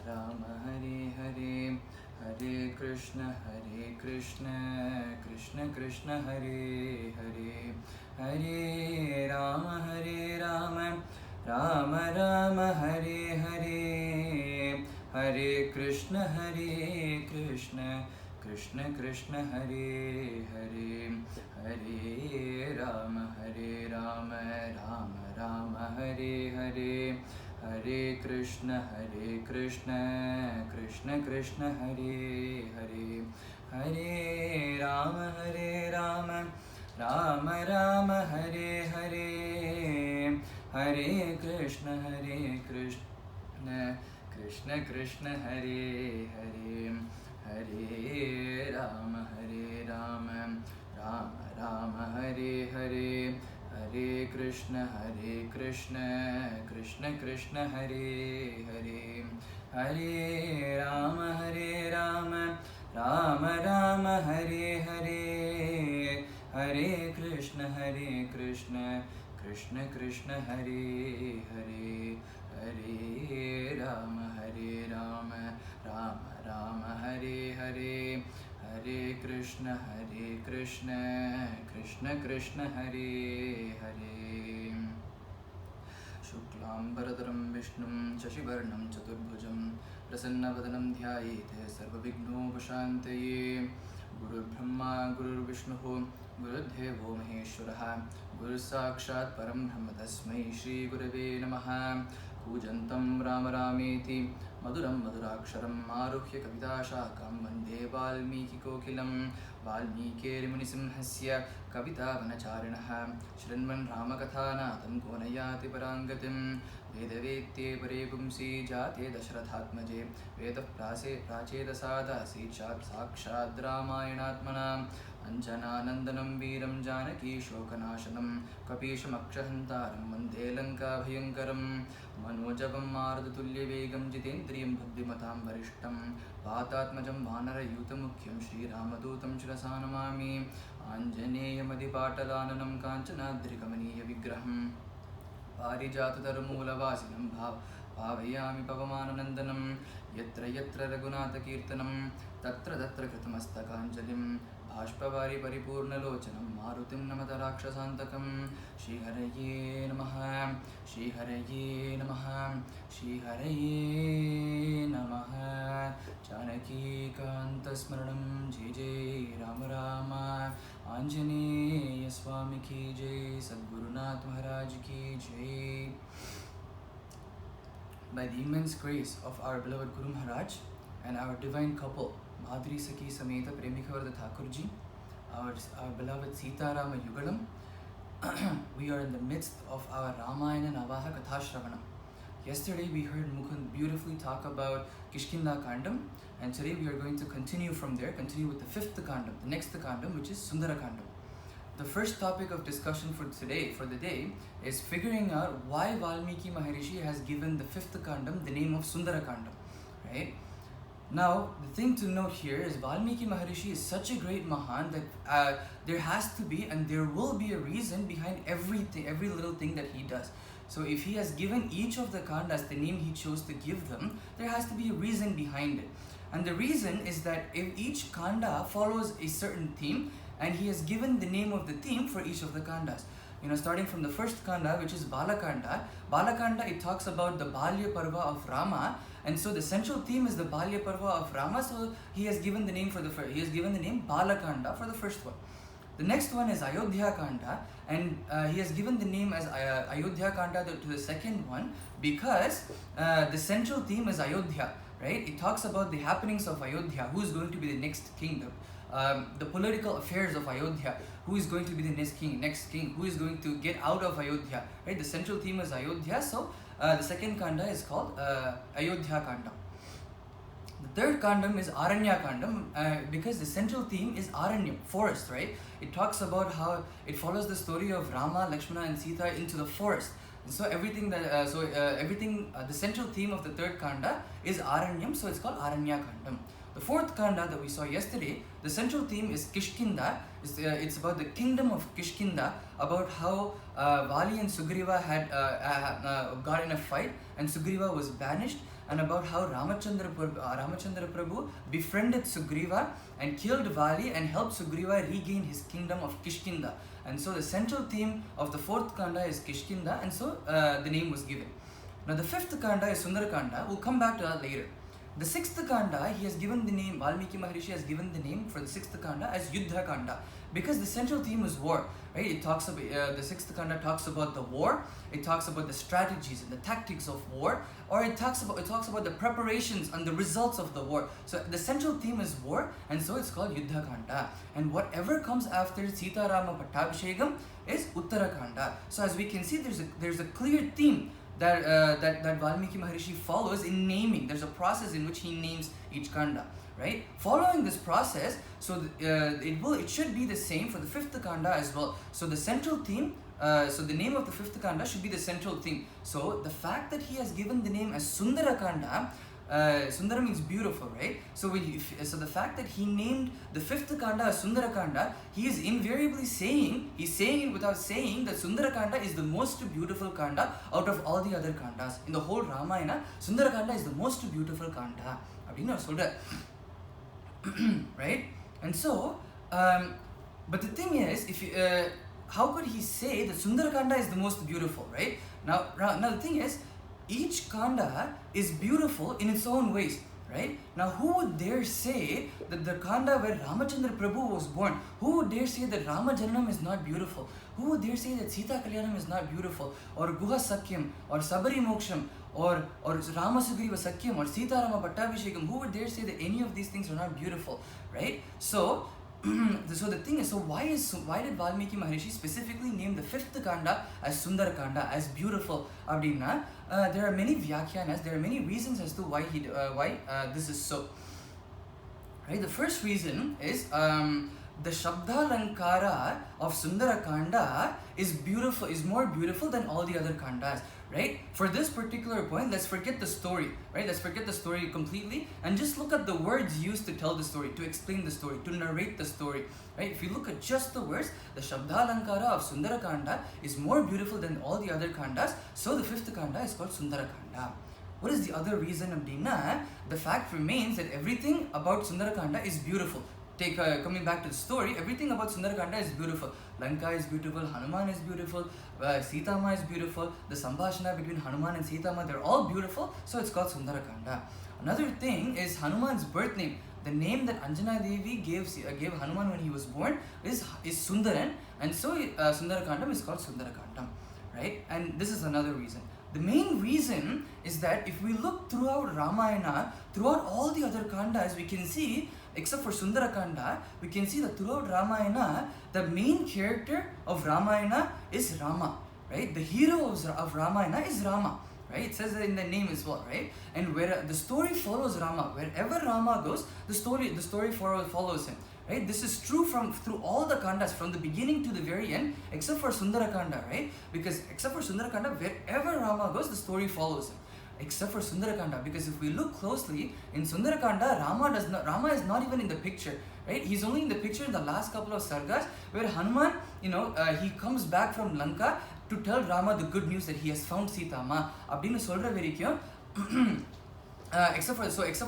Rama Hare Hare, Hare Krishna Krishna Krishna Hare Hare, Hare Rama Rama Rama Hare Hare, Hare Krishna Krishna Krishna Hare Hare, Hare Rama Rama Rama Hare Hare, Hare Krishna Krishna Krishna Hare Hare, Hare Rama Rama Rama Hare Hare, Hare Krishna Krishna Hare Hare, Hare Rama Rama Hare Hare, Hare Krishna Krishna Hare Hare, Hare Rama Rama Rama Hare Hare, Hare Krishna Krishna Hare Hare, Hare Rama Rama Hare Hare, Hare Krishna Krishna Hare Hare. Shuklam Bharadaram Vishnum Shashivarnam Chaturbhujam Prasannavadanam Dhyayete Sarvavighnopashantaye. Guru Brahma Guru Vishnuhu Gurudevo Maheshwaraha, Guru Sakshat Param Brahma Tasmai Shri Gurave Namaha. Pujantam Rama Rameti Maduram Maduraksharam Maruhya Kavidashakam Vande Valmiki Kokilam Valmikeri Munisimhasya Kavita Vanacharinaha Shrinman Ramakathanatam Konayati Parangatim Vedavete Parepumsi Jate Dashrathatmaje Veda Pracheda Sada Sichat Sakshat Ramayanatmana Anjananandanam Veeram Janaki Shokanashanam Kapisham Akshahantaram Vande Lanka Bhayankaram Manojabam Marutatulya Vegam Jitendriyam Buddhimatam Varishtam Vatatmajam Vanarayutamukhyam Shri Ramadutam Shirasanamami Anjaneyam Adipatalananam Kanchanadrikamaniya Vigraham Parijatadharmulavasinam Bhavayami Pavamananandanam Yatra Yatra Raghunatha Kirtanam Tatra Tatra Kritamastakāñjalim Bhashpavari Paripurnalochanam Marutim Namata Rakshasantakam. Shri Haraye Namaha, Shri Haraye Namaha, Shri Haraye Namaha. Janaki Kanta Smaranam Jai Jai Rama Rama, Anjaneya Swami Ki Jai, Sadgurunath Maharaj Ki Jai. By the immense grace of our beloved Guru Maharaj and our divine couple, Madhuri Saki Sameta Premikavarda Thakurji, our beloved Sita Rama Yugalam, we are in the midst of our Ramayana Navaha Kathashravanam. Yesterday we heard Mukund beautifully talk about Kishkinda-kandam, and today we are going to continue from there, continue with the fifth kandam, the next kandam, which is Sundarakaandam. The first topic of discussion for today, for the day, is figuring out why Valmiki Maharishi has given the fifth kandam the name of Sundarakandam, right? Now, the thing to note here is Valmiki Maharishi is such a great Mahan that there has to be and there will be a reason behind everything, every little thing that he does. So if he has given each of the kandas the name he chose to give them, there has to be a reason behind it. And the reason is that if each kanda follows a certain theme, and he has given the name of the theme for each of the kandas. You know, starting from the first kanda, which is Balakanda. Balakanda, it talks about the Balya Parva of Rama, and so the central theme is the Balya Parva of Rama. So he has given the name for the first. He has given the name Balakanda for the first one. The next one is Ayodhya Kanda, and he has given the name as Ayodhya Kanda to the second one because the central theme is Ayodhya, right? It talks about the happenings of Ayodhya, who is going to be the next king, the political affairs of Ayodhya, who is going to be the next king, who is going to get out of Ayodhya, right? The central theme is Ayodhya, so the second kanda is called Ayodhya Kanda. The third kandam is Aranya Kandam because the central theme is Aranya, forest, right? It talks about how it follows the story of Rama, Lakshmana and Sita into the forest. And so everything the central theme of the third kanda is Aranyam, so it's called Aranya Kandam. The fourth kanda that we saw yesterday, the central theme is Kishkinda. It's about the kingdom of Kishkinda, about how Vali and Sugriva had got in a fight and Sugriva was banished, and about how Ramachandra Prabhu befriended Sugriva and killed Vali and helped Sugriva regain his kingdom of Kishkinda. And so the central theme of the fourth kanda is Kishkinda, and so the name was given. Now the fifth kanda is Sundarakanda. We'll come back to that later. The sixth kanda, he has given the name, Valmiki Maharishi has given the name for the sixth kanda as Yuddha Kanda, because the central theme is war, right? It talks about, the sixth kanda talks about the war, it talks about the strategies and the tactics of war, or it talks about the preparations and the results of the war. So the central theme is war, and so it's called Yuddha Kanda. And whatever comes after Sita Rama Pattabhishekam is Uttara Kanda. So as we can see, there's a clear theme that Valmiki Maharishi follows in naming. There's a process in which he names each kanda, right? Following this process, so it should be the same for the fifth kanda as well. So the central theme, so the name of the fifth kanda should be the central theme. So the fact that he has given the name as Sundarakanda, Sundara means beautiful, right? So the fact that he named the fifth kanda as Sundarakanda, he is invariably saying, he's saying it without saying, that Sundarakanda is the most beautiful kanda out of all the other kandas. In the whole Ramayana, Sundarakanda is the most beautiful kanda. Right? And so, but the thing is, how could he say that Sundarakanda is the most beautiful, right? Now the thing is, each kanda is beautiful in its own ways, right? Now, who would dare say that the kanda where Ramachandra Prabhu was born, who would dare say that Rama Janam is not beautiful? Who would dare say that Sita Kalyanam is not beautiful? Or Guha Sakyam, or Sabari Moksham, or Rama Sugriva Sakyam, or Sita Rama Pattabhishekam? Who would dare say that any of these things are not beautiful, right? So, so the thing is, so why did Valmiki Maharishi specifically name the fifth kanda as Sundarakanda, as beautiful? Abdina, there are many vyakhyanas, there are many reasons as to why this is so. Right? The first reason is the Shabdalankara of Sundarakanda is beautiful, is more beautiful than all the other kandas. Right? For this particular point, let's forget the story, right? Let's forget the story completely and just look at the words used to tell the story, to explain the story, to narrate the story, right? If you look at just the words, the Shabdalankara of Sundarakanda is more beautiful than all the other kandas, so the fifth kanda is called Sundarakanda. What is the other reason of Dina? The fact remains that everything about Sundarakanda is beautiful. Coming back to the story, everything about Sundarakanda is beautiful. Lanka is beautiful, Hanuman is beautiful, Sita Ma is beautiful, the Sambhashana between Hanuman and Sita Ma, they're all beautiful, so it's called Sundarakanda. Another thing is Hanuman's birth name. The name that Anjana Devi gave Hanuman when he was born is Sundaran, and so Sundarakandam is called Sundarakandam, right? And this is another reason. The main reason is that if we look throughout Ramayana, throughout all the other kandas, we can see, except for Sundarakanda, we can see that throughout Ramayana, the main character of Ramayana is Rama, right? The hero of Ramayana is Rama, right? It says that in the name as well, right? And where the story follows Rama, wherever Rama goes, the story follows him, right? This is true through all the kandas, from the beginning to the very end, except for Sundarakanda, right? Because except for Sundarakanda, wherever Rama goes, the story follows him. Except for Sundarakanda, because if we look closely, in Sundarakanda, Rama is not even in the picture, right? He's only in the picture in the last couple of sargas, where Hanuman, he comes back from Lanka to tell Rama the good news that he has found Sita Ma. Abdinu solra verikyo, except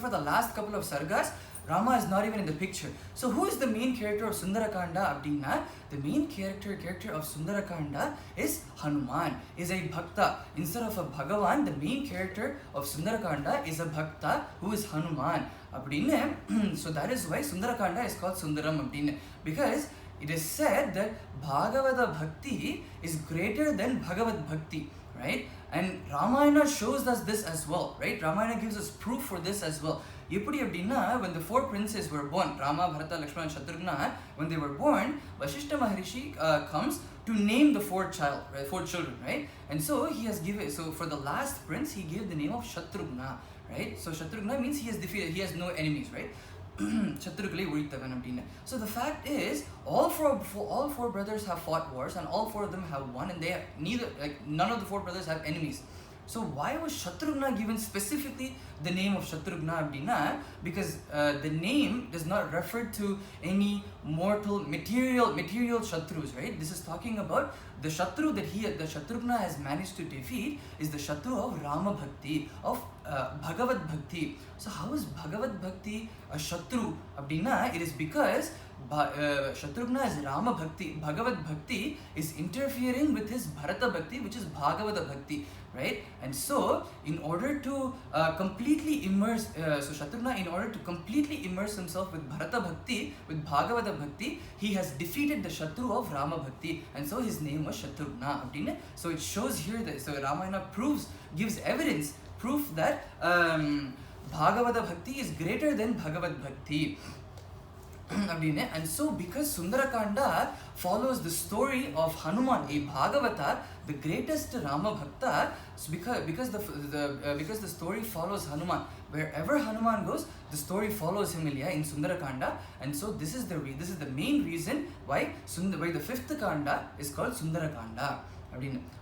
for the last couple of sargas, Rama is not even in the picture. So who is the main character of Sundarakanda, Abdina? The main character of Sundarakanda is Hanuman, is a Bhakta. Instead of a Bhagavan, the main character of Sundarakanda is a Bhakta who is Hanuman. Abdina, so that is why Sundarakanda is called Sundaram Abdina. Because it is said that Bhagavata Bhakti is greater than Bhagavad Bhakti, right? And Ramayana shows us this as well, right? Ramayana gives us proof for this as well. When the four princes were born, Rama, Bharata, Lakshmana, and Shatrugna, when they were born, Vasishtha Maharishi comes to name the four children, right? And so he has given, so for the last prince, he gave the name of Shatrugna, right? So Shatrugna means he has defeated, he has no enemies, right? So the fact is, all four brothers have fought wars, and all four of them have won, and none of the four brothers have enemies, So why was Shatrughna given specifically the name of Shatrughna abdina? Because the name does not refer to any mortal material Shatrus, right? This is talking about the Shatru that the Shatrughna has managed to defeat is the Shatru of Rama Bhakti, of Bhagavad Bhakti. So how is Bhagavad Bhakti a Shatru abdina? It is because Shatrughna is Rama Bhakti. Bhagavad Bhakti is interfering with his Bharata Bhakti, which is Bhagavata Bhakti, right? And so, in order to completely immerse, Shatrughna, in order to completely immerse himself with Bharata Bhakti, with Bhagavata Bhakti, he has defeated the Shatru of Rama Bhakti, and so his name was Shatrughna. So it shows here that Ramayana gives evidence, proof that Bhagavata Bhakti is greater than Bhagavad Bhakti. And so because Sundarakanda follows the story of Hanuman, a Bhagavata, the greatest Rama Bhakta, because the story follows Hanuman. Wherever Hanuman goes, the story follows him in Sundarakanda, and so this is the main reason why the fifth Kanda is called Sundarakanda.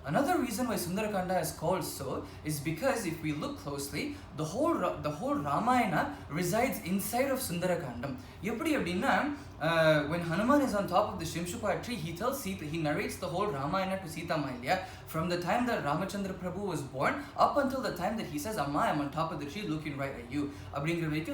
Another reason why Sundarakanda is called so is because if we look closely, the whole Ramayana resides inside of Sundarakandam. When Hanuman is on top of the Shimshupa tree, he narrates the whole Ramayana to Sita Mailya from the time that Ramachandra Prabhu was born up until the time that he says, Amma, I'm on top of the tree looking right at you.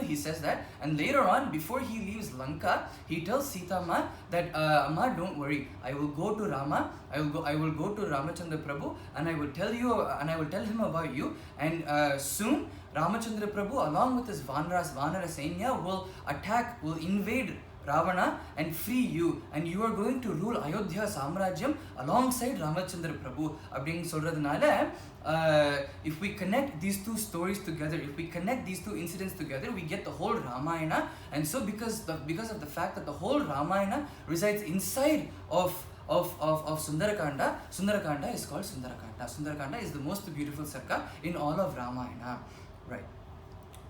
He says that, and later on, before he leaves Lanka, he tells Sita Ma that, Amma, don't worry, I will go to Rama, I will go to Ramachandra Prabhu, and I will tell him about you, and soon Ramachandra Prabhu along with his Vanara Sainya will invade Ravana and free you, and you are going to rule Ayodhya Samrajyam alongside Ramachandra Prabhu. If we connect these two stories together, if we connect these two incidents together, we get the whole Ramayana. And so because of the fact that the whole Ramayana resides inside of Sundarakanda, Sundarakanda is called Sundarakanda. Sundarakanda is the most beautiful sarka in all of Ramayana, right?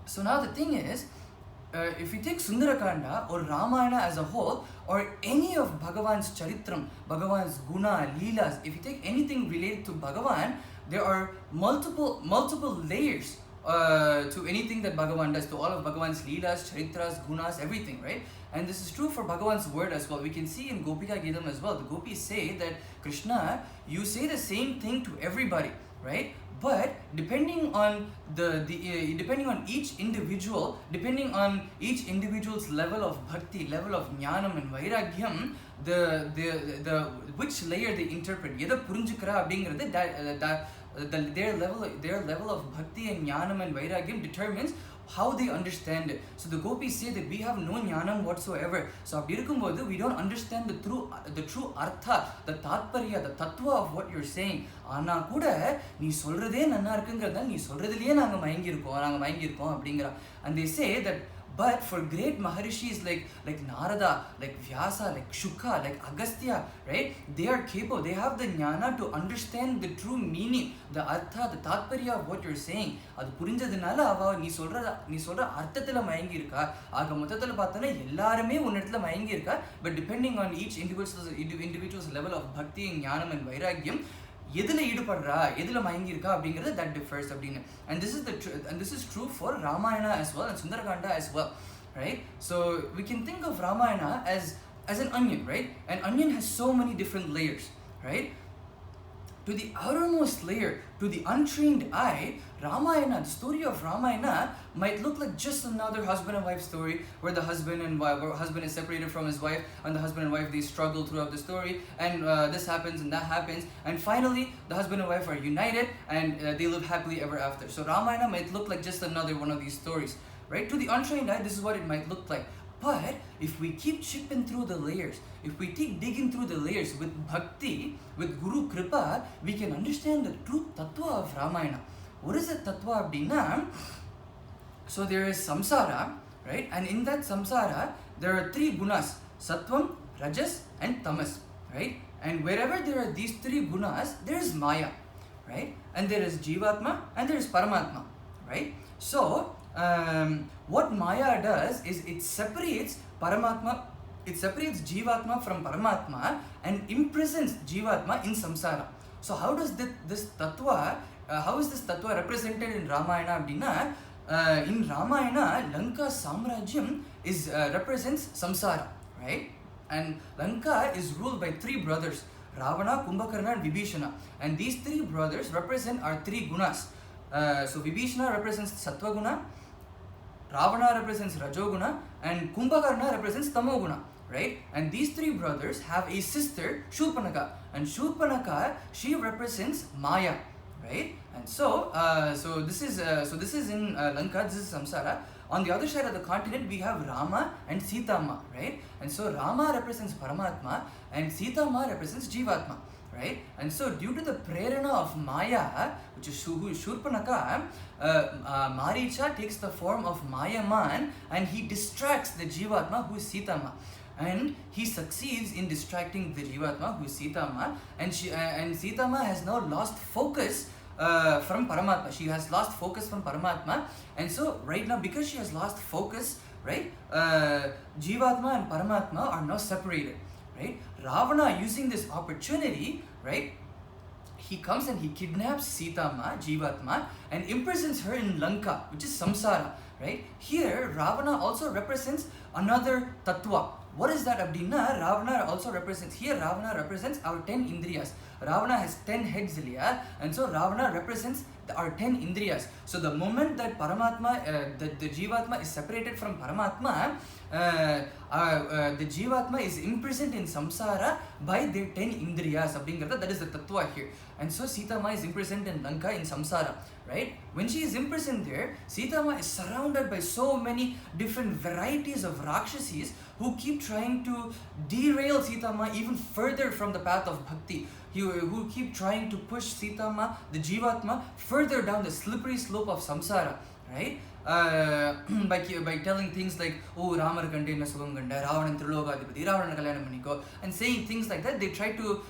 So now the thing is, if we take Sundarakanda or Ramayana as a whole, or any of Bhagavan's charitram, Bhagavan's guna, leelas, if you take anything related to Bhagavan, there are multiple layers to anything that Bhagavan does, to all of Bhagavan's leelas, charitras, gunas, everything, right? And this is true for Bhagavan's word as well. We can see in Gopika Geetam as well. The gopis say that, Krishna, you say the same thing to everybody, right? But depending on each individual's level of bhakti, level of jnanam and vairagyam, the which layer they interpret, yeda purinjukra abingiradhu, their level of bhakti and jnanam and vairagyam determines how they understand it. So the gopis say that we have no jnanam whatsoever. So we don't understand the true artha, the tatparya, the tattva of what you're saying. Ana kuda nee solradhe nanna irukungradha nee solradhiliye naanga mayangirkom abingra. And they say that, but for great maharishis like Narada, like Vyasa, like Shukha, like Agastya, right? They are capable, they have the jnana to understand the true meaning, the artha, the tatparya of what you're saying. Adu purinjadunala ava nee solra arthathila mayangi iruka, aga mottathila paathana ellarume unnathila mayangi iruka, but depending on each individual's level of bhakti and jnanam and vairagyam, that differs. And this is true for Ramayana as well and Sundarakanda as well, right? So we can think of Ramayana as an onion, right? An onion has so many different layers, right? To the outermost layer, to the untrained eye, Ramayana, the story of Ramayana might look like just another husband and wife story where the husband is separated from his wife, and the husband and wife, they struggle throughout the story, and this happens and that happens, and finally the husband and wife are united and they live happily ever after. So Ramayana might look like just another one of these stories, right? To the untrained eye, this is what it might look like. But if we keep chipping through the layers, if we keep digging through the layers with bhakti, with Guru Kripa, we can understand the true tattva of Ramayana. What is the tattva abdina? So there is samsara, right? And in that samsara, there are three gunas, sattvam, rajas and tamas, right? And wherever there are these three gunas, there is maya, right? And there is jivatma and there is paramatma, right? So what Maya does is it separates Jivatma from Paramatma and imprisons Jivatma in samsara. So how does this tattva how is this tattva represented in Ramayana abdina? In Ramayana, Lanka Samrajyam is represents samsara, right? And Lanka is ruled by 3 brothers, Ravana, Kumbhakarna and Vibhishana. And these 3 brothers represent our 3 gunas. So Vibhishana represents Sattva guna, Ravana represents Rajoguna, and Kumbhakarna represents Tamoguna, right? And these 3 brothers have a sister, Shurpanaka. And Shurpanaka, she represents Maya, right? And so this is in Lanka, this is samsara. On the other side of the continent, we have Rama and Sita Ma, right? And so Rama represents Paramatma and Sita Ma represents Jivatma, right? And so due to the prerana of Maya, which is Shurpanaka, Maricha takes the form of Mayaman and he distracts the Jivatma, who is Sita Ma. And he succeeds in distracting the Jivatma, who is Sita Ma, and Sita Ma has now lost focus from Paramatma. She has lost focus from Paramatma, and so right now, because she has lost focus, right, Jivatma and Paramatma are now separated, right? Ravana, using this opportunity, right, he comes and he kidnaps Sita Ma, Jivatma, and imprisons her in Lanka, which is samsara, right? Here, Ravana also represents another tattva. What is that abdina? Ravana also represents, here Ravana represents our 10 indriyas. Ravana has 10 heads, and so Ravana represents our 10 indriyas. So the moment that Paramatma, the Jivatma is separated from Paramatma, the Jivatma is imprisoned in samsara by their 10 indriyas. That is the tattva here. And so Sita Ma is imprisoned in Lanka in samsara, right? When she is imprisoned there, Sita Ma is surrounded by so many different varieties of Rakshasis who keep trying to derail Sita Ma even further from the path of bhakti. Who keep trying to push Sita Ma, the Jivatma, further down the slippery slope of samsara, right? By telling things like, oh, Ramar Kante na Sugam Ganda, Ravana Trilogadipati, Ravana Kalyana Maniko, and saying things like that, they try to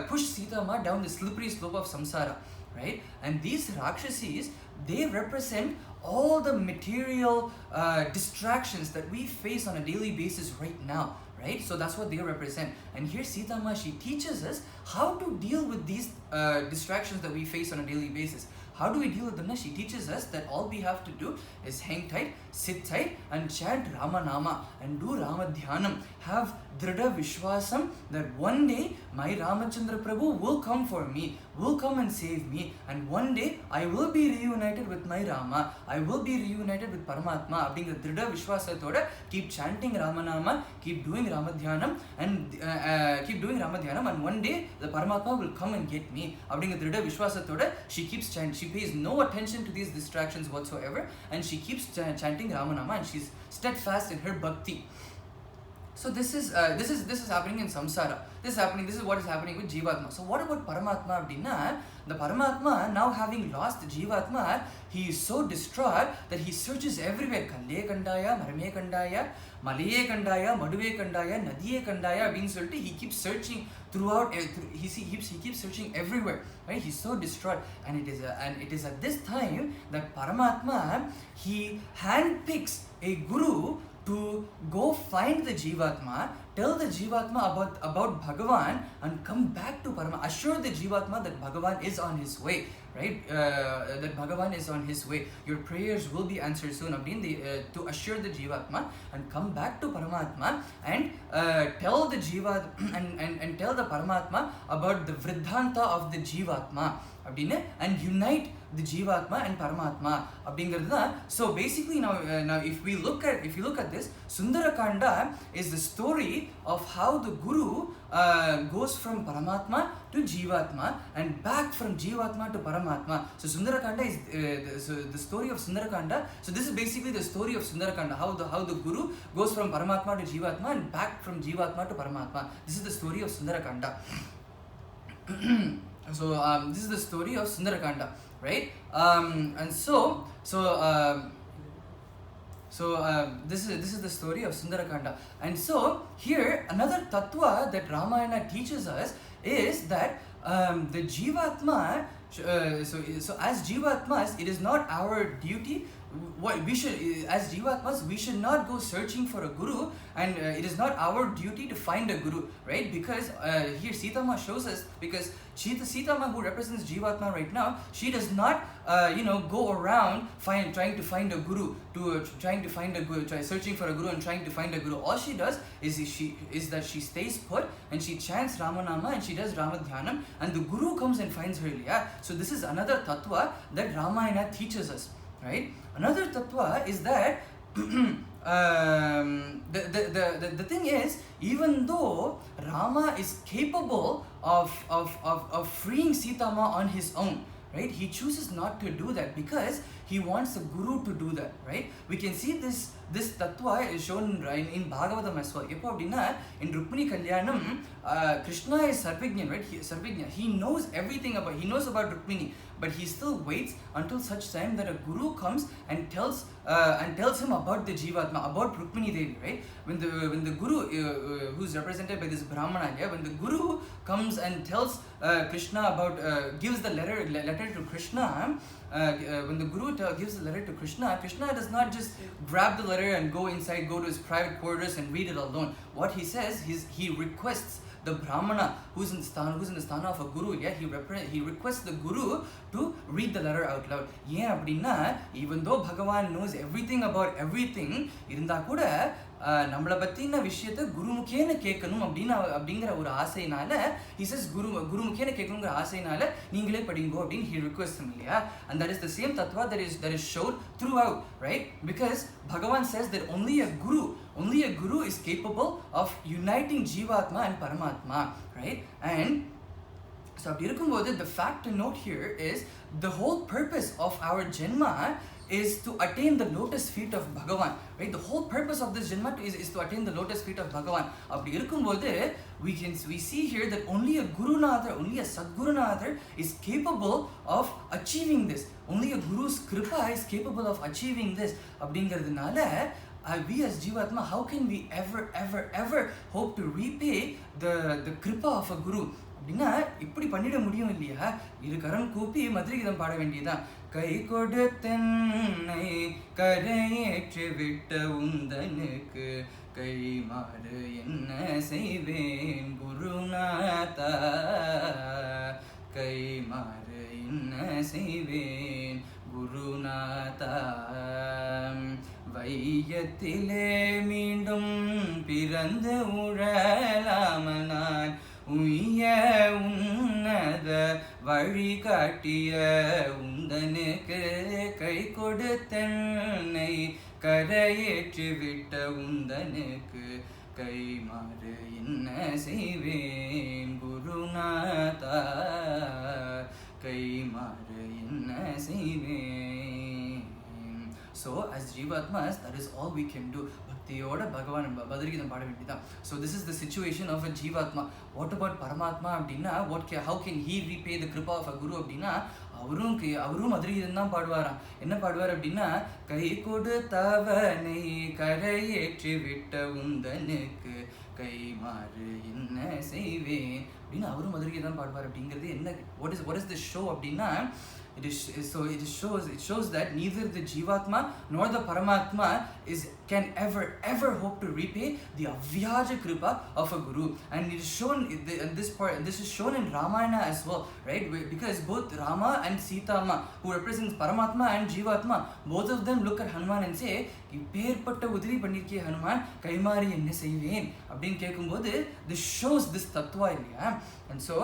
push Sita Ma down the slippery slope of samsara, right? And these Rakshasis, they represent all the material distractions that we face on a daily basis right now, right? So that's what they represent. And here Sita Ma, she teaches us how to deal with these distractions that we face on a daily basis. How do we deal with them? She teaches us that all we have to do is hang tight, sit tight, and chant Rama Nama and do Rama Dhyanam. Have Dhrida Vishwasam that one day my Ramachandra Prabhu will come for me, will come and save me, and one day I will be reunited with my Rama, I will be reunited with Paramatma. Abdinga Dhrida Vishwasatoda, keep chanting Rama Nama, keep doing Rama Dhyanam, and one day the Paramatma will come and get me. Abdinga Dhrida Vishwasatoda, she keeps chanting, she pays no attention to these distractions whatsoever, and she keeps chanting Rama Nama, and she's steadfast in her bhakti. So this is happening in samsara. This is what is happening with Jivatma. So what about Paramatma abdina? The Paramatma, now having lost the Jivatma, he is so distraught that he searches everywhere. Kalle Kandaya, Marame Kandaya, Malaye Kandaya, Maduve Kandaya, Nadiye Kandaya, being certain, he keeps searching throughout, he keeps searching everywhere, right? He's so distraught, and it is at this time that Paramatma, he handpicks a guru to go find the Jivatma, tell the Jivatma about Bhagavan, and come back to Parama. Assure the Jivatma that Bhagavan is on his way, right? That Bhagavan is on his way. Your prayers will be answered soon. To assure the Jivatma and come back to Paramatma and tell the and tell the Paramatma about the Vriddhanta of the Jivatma. And unite the Jivatma and Paramatma. So basically now if you look at this, Sundarakanda is the story of how the Guru goes from Paramatma to Jivatma and back from Jivatma to Paramatma. So Sundarakanda is the story of Sundarakanda. So this is basically the story of Sundarakanda, how the Guru goes from Paramatma to Jivatma and back from Jivatma to Paramatma. This is the story of Sundarakanda. So this is the story of Sundarakanda, right? This is the story of Sundarakanda. And so here another tattva that Ramayana teaches us is that the Jivatma, so as Jivatmas, it is not our duty what we should, as Jivatmas, we should not go searching for a guru, and it is not our duty to find a guru, right? Because here Sitama shows us, because Sitama, who represents Jivatma right now, she does not go around trying to find a guru, searching for a guru and trying to find a guru. All she does is that she stays put and she chants Ramanama and she does Ramadhyanam, and the guru comes and finds her. Yeah. So this is another tattva that Ramayana teaches us, right? Another tattva is that the thing is, even though Rama is capable of freeing Sitama on his own, right, he chooses not to do that because he wants a guru to do that, right? We can see this tattva is shown in Bhagavatam as well. In Rukmini Kalyanam, Krishna is Sarvignan, right? He knows everything he knows about Rukmini, but he still waits until such time that a guru comes and tells him about the Jivatma, about Rukmini Devi, right? When the guru, who's represented by this Brahmana, when the guru comes and tells Krishna about, gives the letter to Krishna, when the guru gives the letter to Krishna, Krishna does not just grab the letter and go inside, go to his private quarters and read it alone. What he says is he requests the Brahmana who's in the sthana of a guru, he requests the guru to read the letter out loud. Even though Bhagavan knows everything about everything, நம்மளை பத்தின விஷயத்தை குருமுக்கேன கேட்கணும் அப்படிங்கிற ஒரு ஆசையினால he says குருமுக்கேன கேட்கணுங்கிற ஆசையினால நீங்களே படிங்கோ அப்படின்னு he requests him, இல்லையா? And that is the same tattva that is showed throughout, right? Because Bhagavan says that only a guru is capable of uniting Jivatma and Paramatma, right? And so the fact to note here is the whole purpose of our Janma is to attain the lotus feet of Bhagavan, right? The whole purpose of this Janma is to attain the lotus feet of Bhagavan. We see here that only a Gurunatha, only a Sadgurunatha is capable of achieving this. Only a Guru's Kripa is capable of achieving this. We as Jivatma, how can we ever hope to repay the Kripa of a Guru? அப்படின்னா இப்படி பண்ணிட முடியும் இல்லையா? இரு கரம் கூப்பி மதுரை கீதம் பாட வேண்டியதுதான். கை கொடுத்தன்னை கரையேற்றி விட்ட உந்தனுக்கு கை மாறு என்ன செய்வேன் குருநாதா, கை மாறு என்ன செய்வேன் குருநாதா. வையத்திலே மீண்டும் பிறந்து உழலாமல் நான் உய்ய உன்னத வழி காட்டிய உந்தனுக்கு கை கொடுத்தன்னை கரையேற்றி விட்ட உந்தனுக்கு கை மாறு என்ன செய்வேன் குருநாதா, கை மாறு என்ன செய்வேன். So as Jivatmas, that is all we can do. Bhaktiyoda Bhagavan Badrigidam பாட வேண்டியதான். So this is the situation of a Jivatma. What about Paramatma அப்படின்னா, how can he repay the kripa of a guru அப்படின்னா, அவரும் மதுரையிடம் தான் பாடுவாராம். என்ன பாடுவார் அப்படின்னா, கை கொடுத்தவனை கரையேற்றி விட்ட உந்தனுக்கு கை மாறு என்ன செய்வேன் அப்படின்னு அவரும் மதுரையை தான் பாடுவார். அப்படிங்கிறது என்ன, what is this show அப்படின்னா, it shows that neither the Jivatma nor the Paramatma can ever hope to repay the avyaja kripa of a guru. And it is shown this is shown in Ramayana as well, right? Because both Rama and Sitama, who represents Paramatma and Jivatma, both of them look at Hanuman and say, இப்பேற்பட்ட உதவி பண்ணிருக்கே ஹனுமான், கைமாறி என்ன செய்வேன் அப்படின்னு கேட்கும்போது this shows this tattva, இல்லையா? And so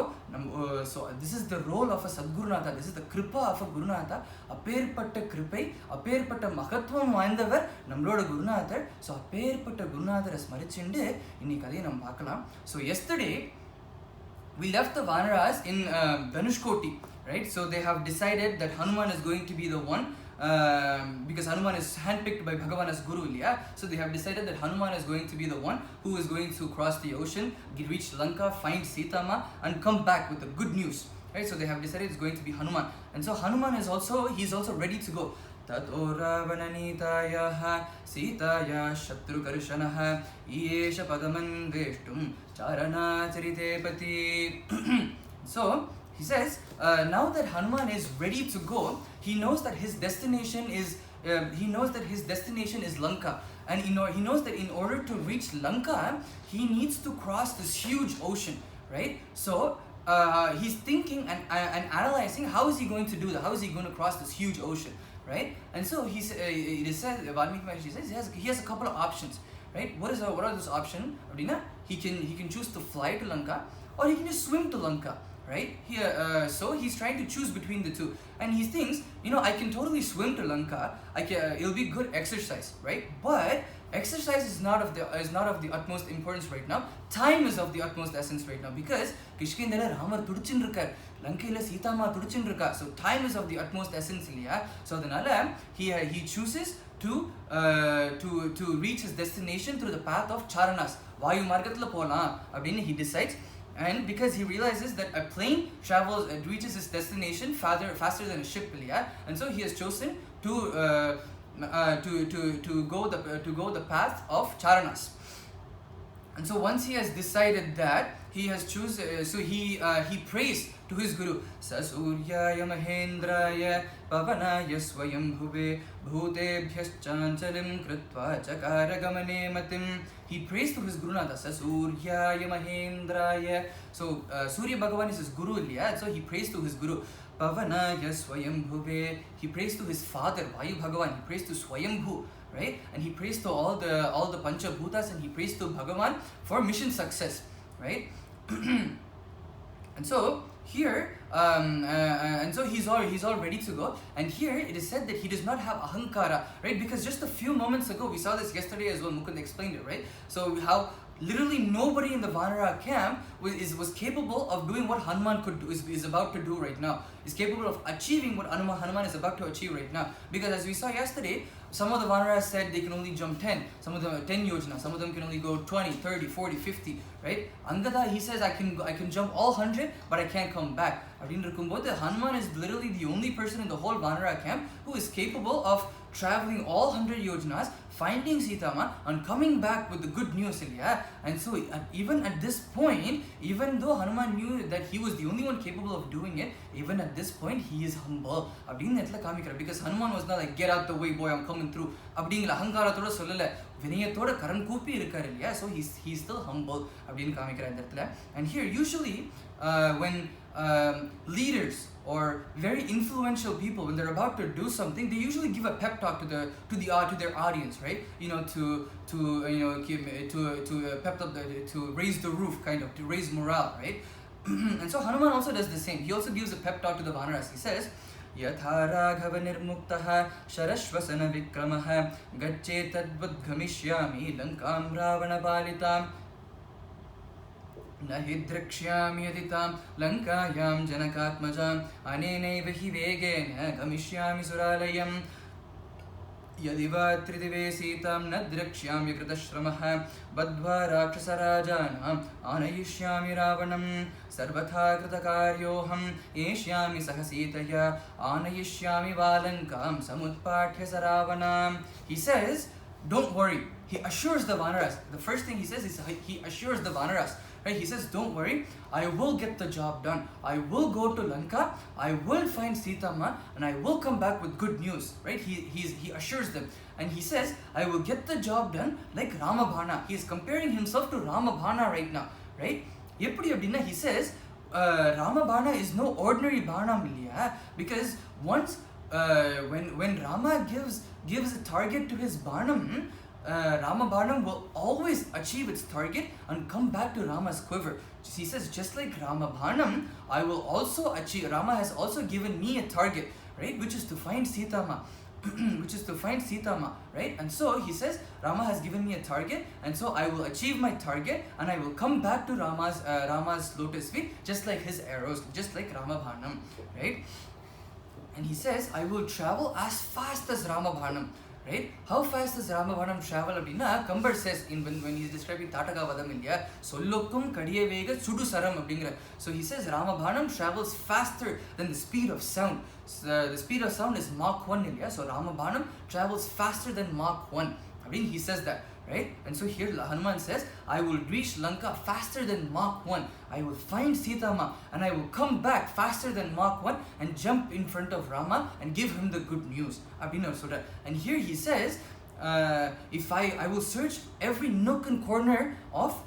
this is the role of a Sadgurunatha, this is the kripa of a Gurunatha. அப்பேற்பட்ட கிருபை, அப்பேற்பட்ட மகத்துவம் வாய்ந்தவர் நம்மளோட குருநாதர். ஸோ அப்பேற்பட்ட குருநாதரை ஸ்மரிச்சுண்டு இன்னைக்கு கதையை நம்ம பார்க்கலாம். So yesterday we left the Vanaras in Dhanushkoti, right? So they have decided that Hanuman is going to be the one, because Hanuman is handpicked by Bhagavan as Guru, yeah? So they have decided that Hanuman is going to be the one who is going to cross the ocean, reach Lanka, find Sitama and come back with the good news, right? So they have decided it's going to be Hanuman. And so Hanuman is also ready to go. Tato Ravananitayaha Sitaya Shatrukarshanaha Iyesha Padamandeshtum Charana Charitepati. So he says, now that Hanuman is ready to go, he knows that his destination is he knows that his destination is Lanka, and he knows that in order to reach Lanka, he needs to cross this huge ocean, right? So he's thinking and analyzing, how is he going to do that? How is he going to cross this huge ocean, right? And so it is said, Valmiki Maharshi says he has a couple of options, right? What are those options? He can choose to fly to Lanka, or he can just swim to Lanka, right? Here, so he's trying to choose between the two, and he thinks, I can totally swim to Lanka. It'll be good exercise, right? But exercise is not of the utmost importance right now. Time is of the utmost essence right now, because Kishkindara Ramar tudichindrukar, Lankaila Sitama tudichindruka. So time is of the utmost essence, இல்லையா? So அதனால he chooses to reach his destination through the path of Charanas. Vayu margathla polam அப்படினு he decides. And because he realizes that a plane reaches its destination faster than a ship, and so he has chosen to go the path of Charanas. And so once he has decided that, he has he prays to his guru. Sasuryaya Mahendraya Pavanaya Swayambhuve Bhutebhyaschachalim Kritva Chakara Gamane Matim. He prays to his Gurunatha. Sasuryaya Mahendraya. So Surya Bhagavan is his guru, so he prays to his guru. Pavanaya Swayambhuve. He prays to his father Vayu Bhagavan. He prays to Swayambhu, right? And he prays to all the Pancha Bhutas, and he prays to Bhagavan for mission success, right? And so here, and so he's all ready to go. And here it is said that he does not have ahankara, right? Because just a few moments ago, we saw this yesterday as well. Mukund explained it, right? So how literally nobody in the Vanara camp was capable of doing what Hanuman is about to do right now. Is capable of achieving what Hanuman is about to achieve right now. Because as we saw yesterday, some of the Vanaras said they can only jump 10, some of them 10 yojana, some of them can only go 20, 30, 40, 50, right? Angada, he says, I can jump all 100, but I can't come back. Hanuman is literally the only person in the whole Vanara camp who is capable of traveling all 100 yojanas, finding Sitama, and coming back with the good news, and so even at this point, even though Hanuman knew that he was the only one capable of doing it, even at this point he is humble. Because Hanuman was not like, get out the way boy, I'm coming through. So he's still humble. And here usually when leaders or very influential people, when they're about to do something, they usually give a pep talk to their audience, right? To pep up, to raise the roof, kind of, to raise morale, right? And so Hanuman also does the same. He also gives a pep talk to the Vanaras. He says, Yatha Raghava Nirmuktaha Sharashvasana Vikramaha Gacche Tadvadgamishyami Lankam Ravana Palitam Nahi Drakshyami Aditam Lankayam Janakatmajam Anenaiva hi Vegena Gamishyami Suralayam Yadiva Tridive Sitam Nadrakshyami Kritashramah Badva Rakshasarajanam Anayishyami Ravanam Sarvatha Kritakaryoham Eshyami Sahasitaya Anayishyami Valankam Samutpathya Saravanam. He says, don't worry. He assures the Vanaras. The first thing he says is he assures the Vanaras. Right? He says, don't worry, I will get the job done. I will go to Lanka, I will find Sitama, and I will come back with good news. Right? He assures them. And he says, I will get the job done like Ramabhana. He is comparing himself to Ramabhana right now. Right? He says, Ramabhana is no ordinary Bhana, because once when Rama gives a target to his Bhanam, Ramabanam will always achieve its target and come back to Rama's quiver. He says, just like Ramabhanam, I will also achieve. Rama has also given me a target, right? Which is to find Sitama. Right? And so he says, Rama has given me a target, and so I will achieve my target, and I will come back to Rama's lotus feet, just like his arrows, just like Ramabhanam, right? And he says, I will travel as fast as Ramabhanam. Right? How fast does Ramabhanam travel? Kambar says when he's describing Tataka Vadam India, Sollokum Kadiya Vega Sudu Saram Abdingra. So he says Ramabhanam travels faster than the speed of sound. The speed of sound is Mach 1 India. So Ramabhanam travels faster than Mach 1. He says that. right? And so here Hanuman says, I will reach Lanka faster than Mach 1. I will find Sita Ma and I will come back faster than Mach 1 and jump in front of Rama and give him the good news. And here he says, if I will search every nook and corner of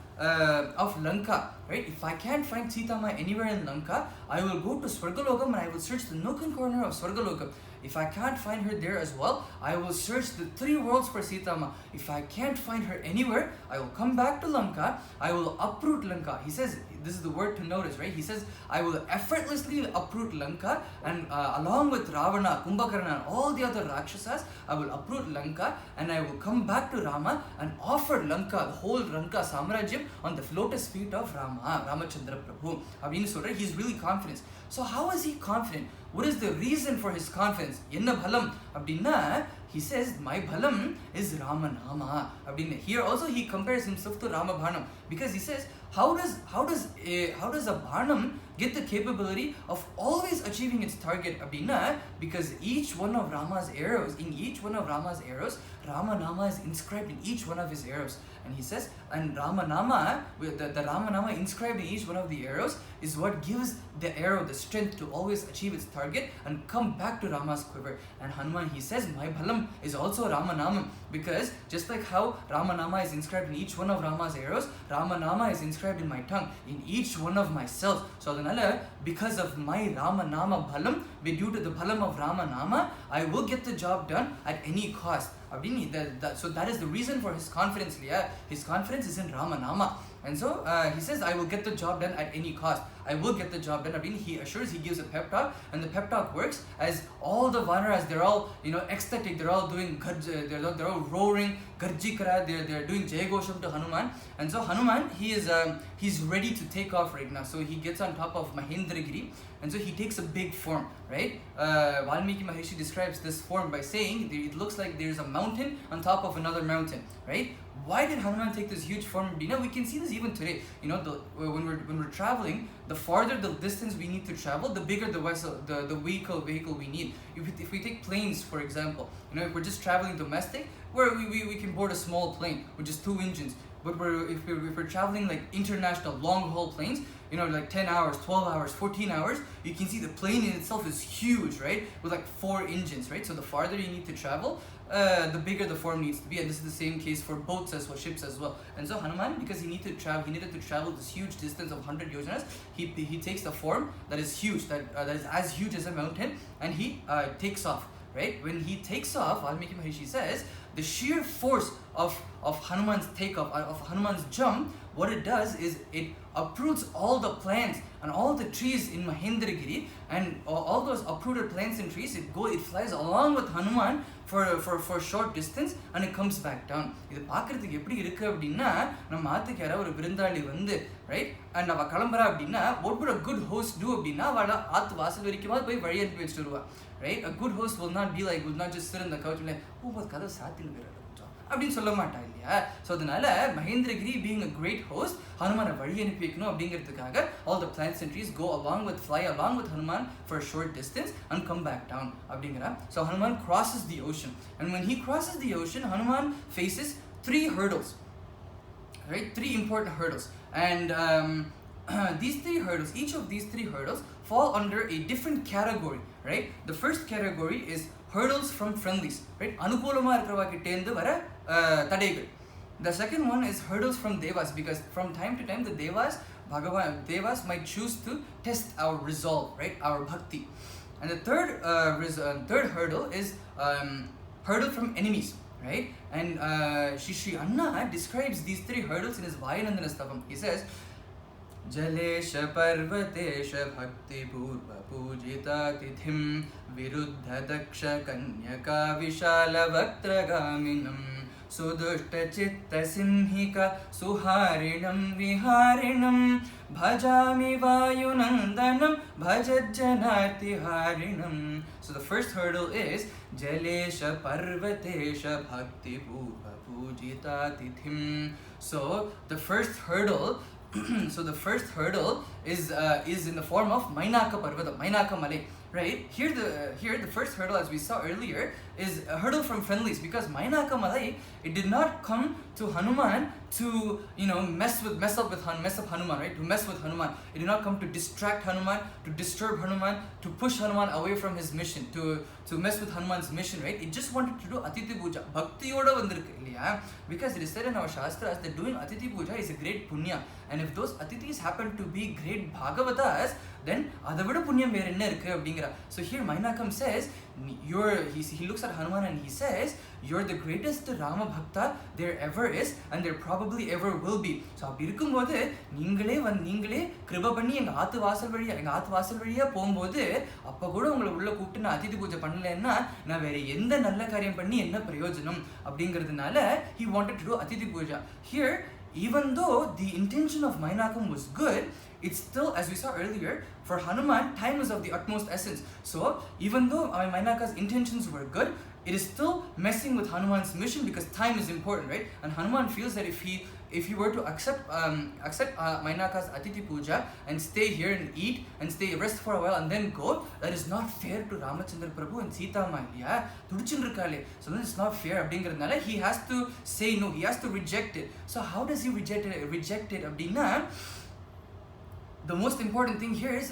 Lanka, right? If I can't find Sita Ma anywhere in Lanka, I will go to Swargalokam and I will search the nook and corner of Swargalokam. If I can't find her there as well, I will search the 3 worlds for Sita Ma. If I can't find her anywhere, I will come back to Lanka. I will uproot Lanka. He says, this is the word to notice, right? He says, I will effortlessly uproot Lanka, and along with Ravana, Kumbhakarna, and all the other Rakshasas, I will uproot Lanka and I will come back to Rama and offer Lanka, the whole Lanka Samrajyam, on the lotus feet of Ramachandra Prabhu. He's really confident. So how is he confident? What is the reason for his confidence? Yenna bhalam abdinna, he says, my bhalam is Ramanama. Here also he compares himself to Rama Bhanam, because he says, how does a Bhanam get the capability of always achieving its target? Because each one of Rama's arrows, Ramanama is inscribed in each one of his arrows. And he says, and Ramanama, the Ramanama inscribed in each one of the arrows is what gives the arrow the strength to always achieve its target and come back to Rama's quiver. And Hanuman, he says, my bhalam is also Ramanama, because just like how Ramanama is inscribed in each one of Rama's arrows, Ramanama is inscribed in my tongue, in each one of my cells. So because of my Ramanama bhalam, due to the bhalam of Ramanama, I will get the job done at any cost. So that is the reason for his confidence. His confidence is in Ramanama. And so he says, I will get the job done at any cost. I will get the job done. He assures, he gives a pep talk, and the pep talk works as all the Vanaras, they're all ecstatic, they're all doing they're all roaring, Garjikara, they're doing Jayagosham to Hanuman. And so Hanuman, he's ready to take off right now. So he gets on top of Mahendragiri, and so he takes a big form, right? Valmiki Maharishi describes this form by saying it looks like there's a mountain on top of another mountain, right? Why did Hanuman take this huge form? We can see this even today. When we're traveling, the farther the distance we need to travel, the bigger the vessel, the vehicle we need. If we take planes, for example, if we're just traveling domestic, where we can board a small plane with just 2 engines. But if we're traveling like international long haul planes, like 10 hours, 12 hours, 14 hours, you can see the plane in itself is huge, right? With like 4 engines, right? So the farther you need to travel, the bigger the form needs to be. And this is the same case for boats as well, ships as well. And so Hanuman, because he needed to travel this huge distance of 100 yojanas, he takes the form that is huge, that is as huge as a mountain, and he takes off, right? When he takes off, Valmiki Maharishi says, the sheer force of Hanuman's takeoff, of Hanuman's jump, what it does is it uproots all the plants and all the trees in Mahendragiri, and all those uprooted plants and trees, it flies along with Hanuman for a short distance, and it comes back down. இது பார்க்கிறதுக்கு எப்படி இருக்கு அப்படின்னா, நம்ம ஆத்துக்கு யாராவது ஒரு விருந்தாளி வந்து, right? And அவ கிளம்புறா அப்படின்னா, what would a good host do அப்படின்னா, அவள ஆத்து வாசல் வரைக்குமாவது போய் வழி அனுப்பி வச்சுட்டு வருவா, right? A good host will not just sit on the couch and like, கதவு சாத்தின்னு போயிரு அப்படின்னு சொல்ல மாட்டா இல்லையா? ஸோ அதனால Mahendragiri, being a great host, Hanuman வழி அனுப்பி வைக்கணும் அப்படிங்கிறதுக்காக all the plants and trees fly along with Hanuman for a short distance and come back down அப்படிங்கிறா. So Hanuman crosses the ocean, and when he crosses the ocean, Hanuman faces 3 hurdles, right? 3 important hurdles, and these 3 hurdles, each of these 3 hurdles fall under a different category, right? The first category is hurdles from friendlies, right? அனுகூலமா இருக்கிறவா கிட்ட இருந்து வர தடைகள். The second one is hurdles from devas, because from time to time the devas might choose to test our resolve, right? Our bhakti. And the third hurdle is hurdle from enemies, right? And Shri Anna describes these 3 hurdles in his Vayanandana Stavam. He says, Jalesh पर्वतेश भक्ति पूर्व पूजिता तिथिं विरुद्ध दक्ष कन्यका विशाल वक्त्रगामिनं सुदुष्ट चित्त Simhika सुहारिणं विहारिणं भजामि वायुनन्दनं भजज्जनार्तिहारिणं. So the first hurdle is Jalesh पर्वतेश भक्ति पूर्व पूजिता तिथिं. So the first hurdle is in the form of Mainaka Parvata, Mainaka Malay, right? Here the first hurdle, as we saw earlier, is a hurdle from friendlies, because Mainaka Malai, it did not come to Hanuman to mess up Hanuman, right? To mess with Hanuman. It did not come to distract Hanuman, to disturb Hanuman, to push Hanuman away from his mission, to mess with Hanuman's mission, right? It just wanted to do Atithi Puja. Bhakti yoda vandirukku illaya, because it is said in our shastras that doing Atithi Puja is a great punya, and if those Atithis happen to be great Bhagavatas, then adavida punyam vera enna irukku abingra. So here Mainakam says, he looks at Hanuman and he says, you're the greatest Rama Bhakta there ever is, and there probably ever will be. So அப்படி இருக்கும்போது நீங்களே கிருப பண்ணி எங்க ஆத்து வாசல் வழியா போகும்போது அப்ப கூட உங்களை உள்ள கூப்பிட்டு நான் அதிதி பூஜை பண்ணலன்னா நான் வேற எந்த நல்ல காரியம் பண்ணி என்ன பிரயோஜனம் அப்படிங்கிறதுனால he wanted to do Atithi Puja. Here, even though the intention of Mainakam was good, it's still, as we saw earlier, for Hanuman, time is of the utmost essence. So even though Mainaka's intentions were good, it is still messing with Hanuman's mission, because time is important, right? And Hanuman feels that if he were to accept Mainaka's Atithi Puja and stay here and eat and rest for a while and then go, that is not fair to Ramachandra Prabhu and Sita Maiya. So then it's not fair. He has to say no, he has to reject it. So how does he reject it? The most important thing here is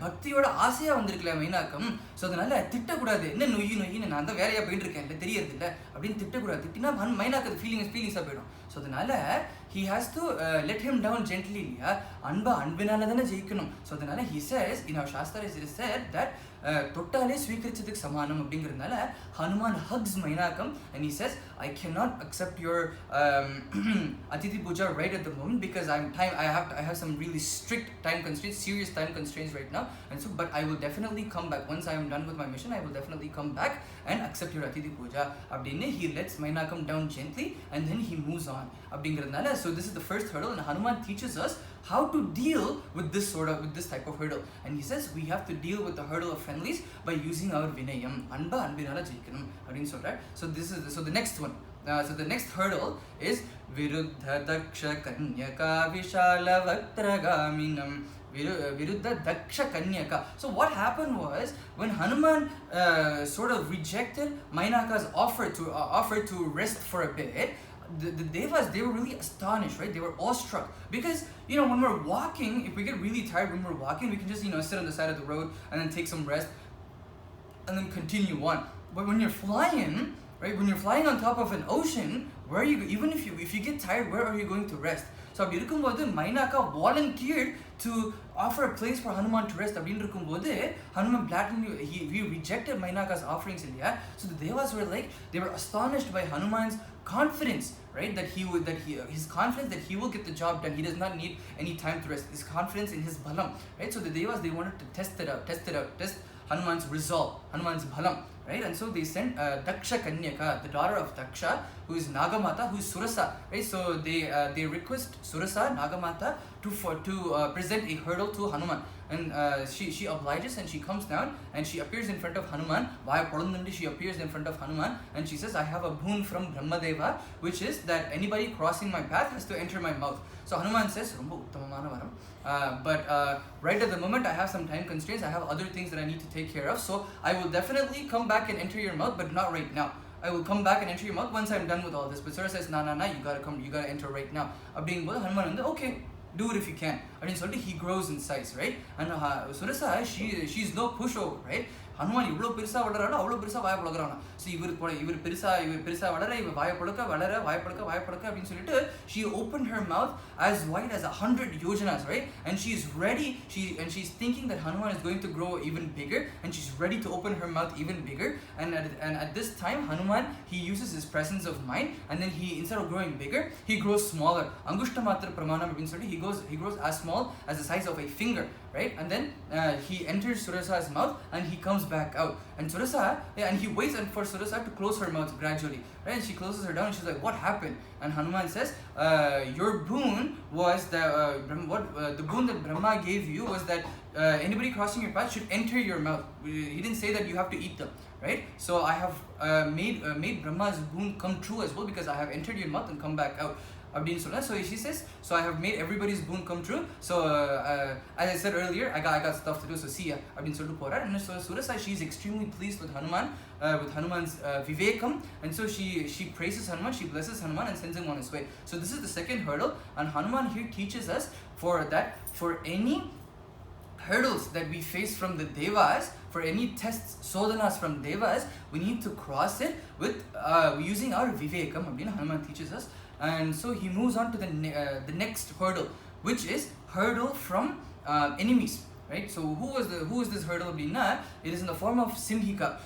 பக்தியோட ஆசையா வந்திருக்கல மைனாக்கம். So அதனால திட்டக்கூடாது, என்ன நொய்யின்னு நான் தான் வேலையா போயிட்டு இருக்கேன் இல்லை தெரியறது இல்லை அப்படின்னு திட்டக்கூடாது. திட்டினா மைனாக்கு அது ஃபீலிங்ஸாக போயிடும். ஸோ அதனால he has to let him down gently இல்லையா, அன்பினால தானே ஜெயிக்கணும். ஸோ அதனால he says, in our shastras it is said that தொட்டாலே ஸ்வீகரிச்சதுக்கு சமானம் அப்படிங்கிறதுனால Hanuman hugs Mainakam and he says, I cannot accept your Atithi Puja right at the moment, because I have some really strict time constraints, serious time constraints right now, and so but I will definitely come back once I am done with my mission. I will definitely come back and accept your Atithi Puja அப்படினு he lets Mainakam down gently and then he moves on அப்படிங்கிறதுனால. So this is the first hurdle, and Hanuman teaches us how to deal with this type of hurdle, and he says we have to deal with the hurdle of friendlies by using our vinayam, anbinala jeikanum அப்படினு சொல்றார். So the next one, so the next hurdle is viruddha daksha kanyaka vishala vatragaminam viruddha daksha kanyaka. So what happened was, when Hanuman sort of rejected Mainaka's offer to rest for a bit, the devas, they were really astonished, right? They were awestruck, because when we're walking, if we get really tired when we're walking, we can just sit on the side of the road and then take some rest and then continue on. But when you're flying, right, when you're flying on top of an ocean, where are you, even if you get tired, where are you going to rest? So அப்படி இருக்கும்போது Mainaka volunteered to offer a place for Hanuman to rest. அப்படின்னு இருக்கும்போது Hanuman blatantly he rejected Mainaka's offerings இல்லையா. So the devas were like, they were astonished by Hanuman's confidence, right? His confidence that he will get the job done. He does not need any time to rest. His confidence in his balam, right? So the devas, they wanted to test Hanuman's resolve, Hanuman's balam, right? And so they sent Daksha Kanyaka, the daughter of Daksha, who is Nagamata, who is Surasa, right? So they request Surasa, Nagamata, to present a hurdle to Hanuman, and she obliges and she comes down and she appears in front of Hanuman. She appears in front of Hanuman and she says, I have a boon from Brahmadeva, which is that anybody crossing my path has to enter my mouth. So Hanuman says, but right at the moment I have some time constraints, I have other things that I need to take care of, so I will definitely come back and enter your mouth, but not right now. I will come back and enter your mouth once I'm done with all this. But Sura says, nah, you gotta enter right now. அப்படிங்கும்போது Hanuman வந்து, okay, do it if you can. அப்படின்னு சொல்லிட்டு he grows in size, right? And Surasa, she's no pushover, right? Hanuman இவ்வளோ பெருசாக வளரானோ அவ்வளோ பெருசாக வாயை பழக்கிறானோ. So இவர் பெருசாக வளர, இவர் வாயை பழக்க அப்படின்னு சொல்லிட்டு she opened her mouth as wide as 100 yojanas, right? And she's ready, she's thinking that Hanuman is going to grow even bigger, and she's ready to open her mouth even bigger. And at this time, Hanuman, he uses his presence of mind, and then he, instead of growing bigger, he grows smaller. Angushta matra pramanam அப்படின்னு சொல்லிட்டு he grows as small as the size of a finger, right? And then he enters Surasa's mouth and he comes back out. And Surasa, and he waits for Surasa to close her mouth gradually, right? And she closes her down and she's like, what happened? And Hanuman says, your boon was that the boon that Brahma gave you was that anybody crossing your path should enter your mouth. He didn't say that you have to eat them, right? So I have made Brahma's boon come true as well, because I have entered your mouth and come back out. So she says, so I have made everybody's boon come true. So as I said earlier, I got stuff to do. So see ya. And so Surasa, she is extremely pleased with Hanuman, with Hanuman's vivekam, and so she praises Hanuman, she blesses Hanuman and sends him on his way. So this is the second hurdle, and Hanuman here teaches us for any hurdles that we face from the devas, for any tests, sodhanas from devas, we need to cross it with using our vivekam. Hanuman teaches us. And so he moves on to the next hurdle, which is hurdle from enemies, right? So who is this hurdle? It is in the form of Simhika.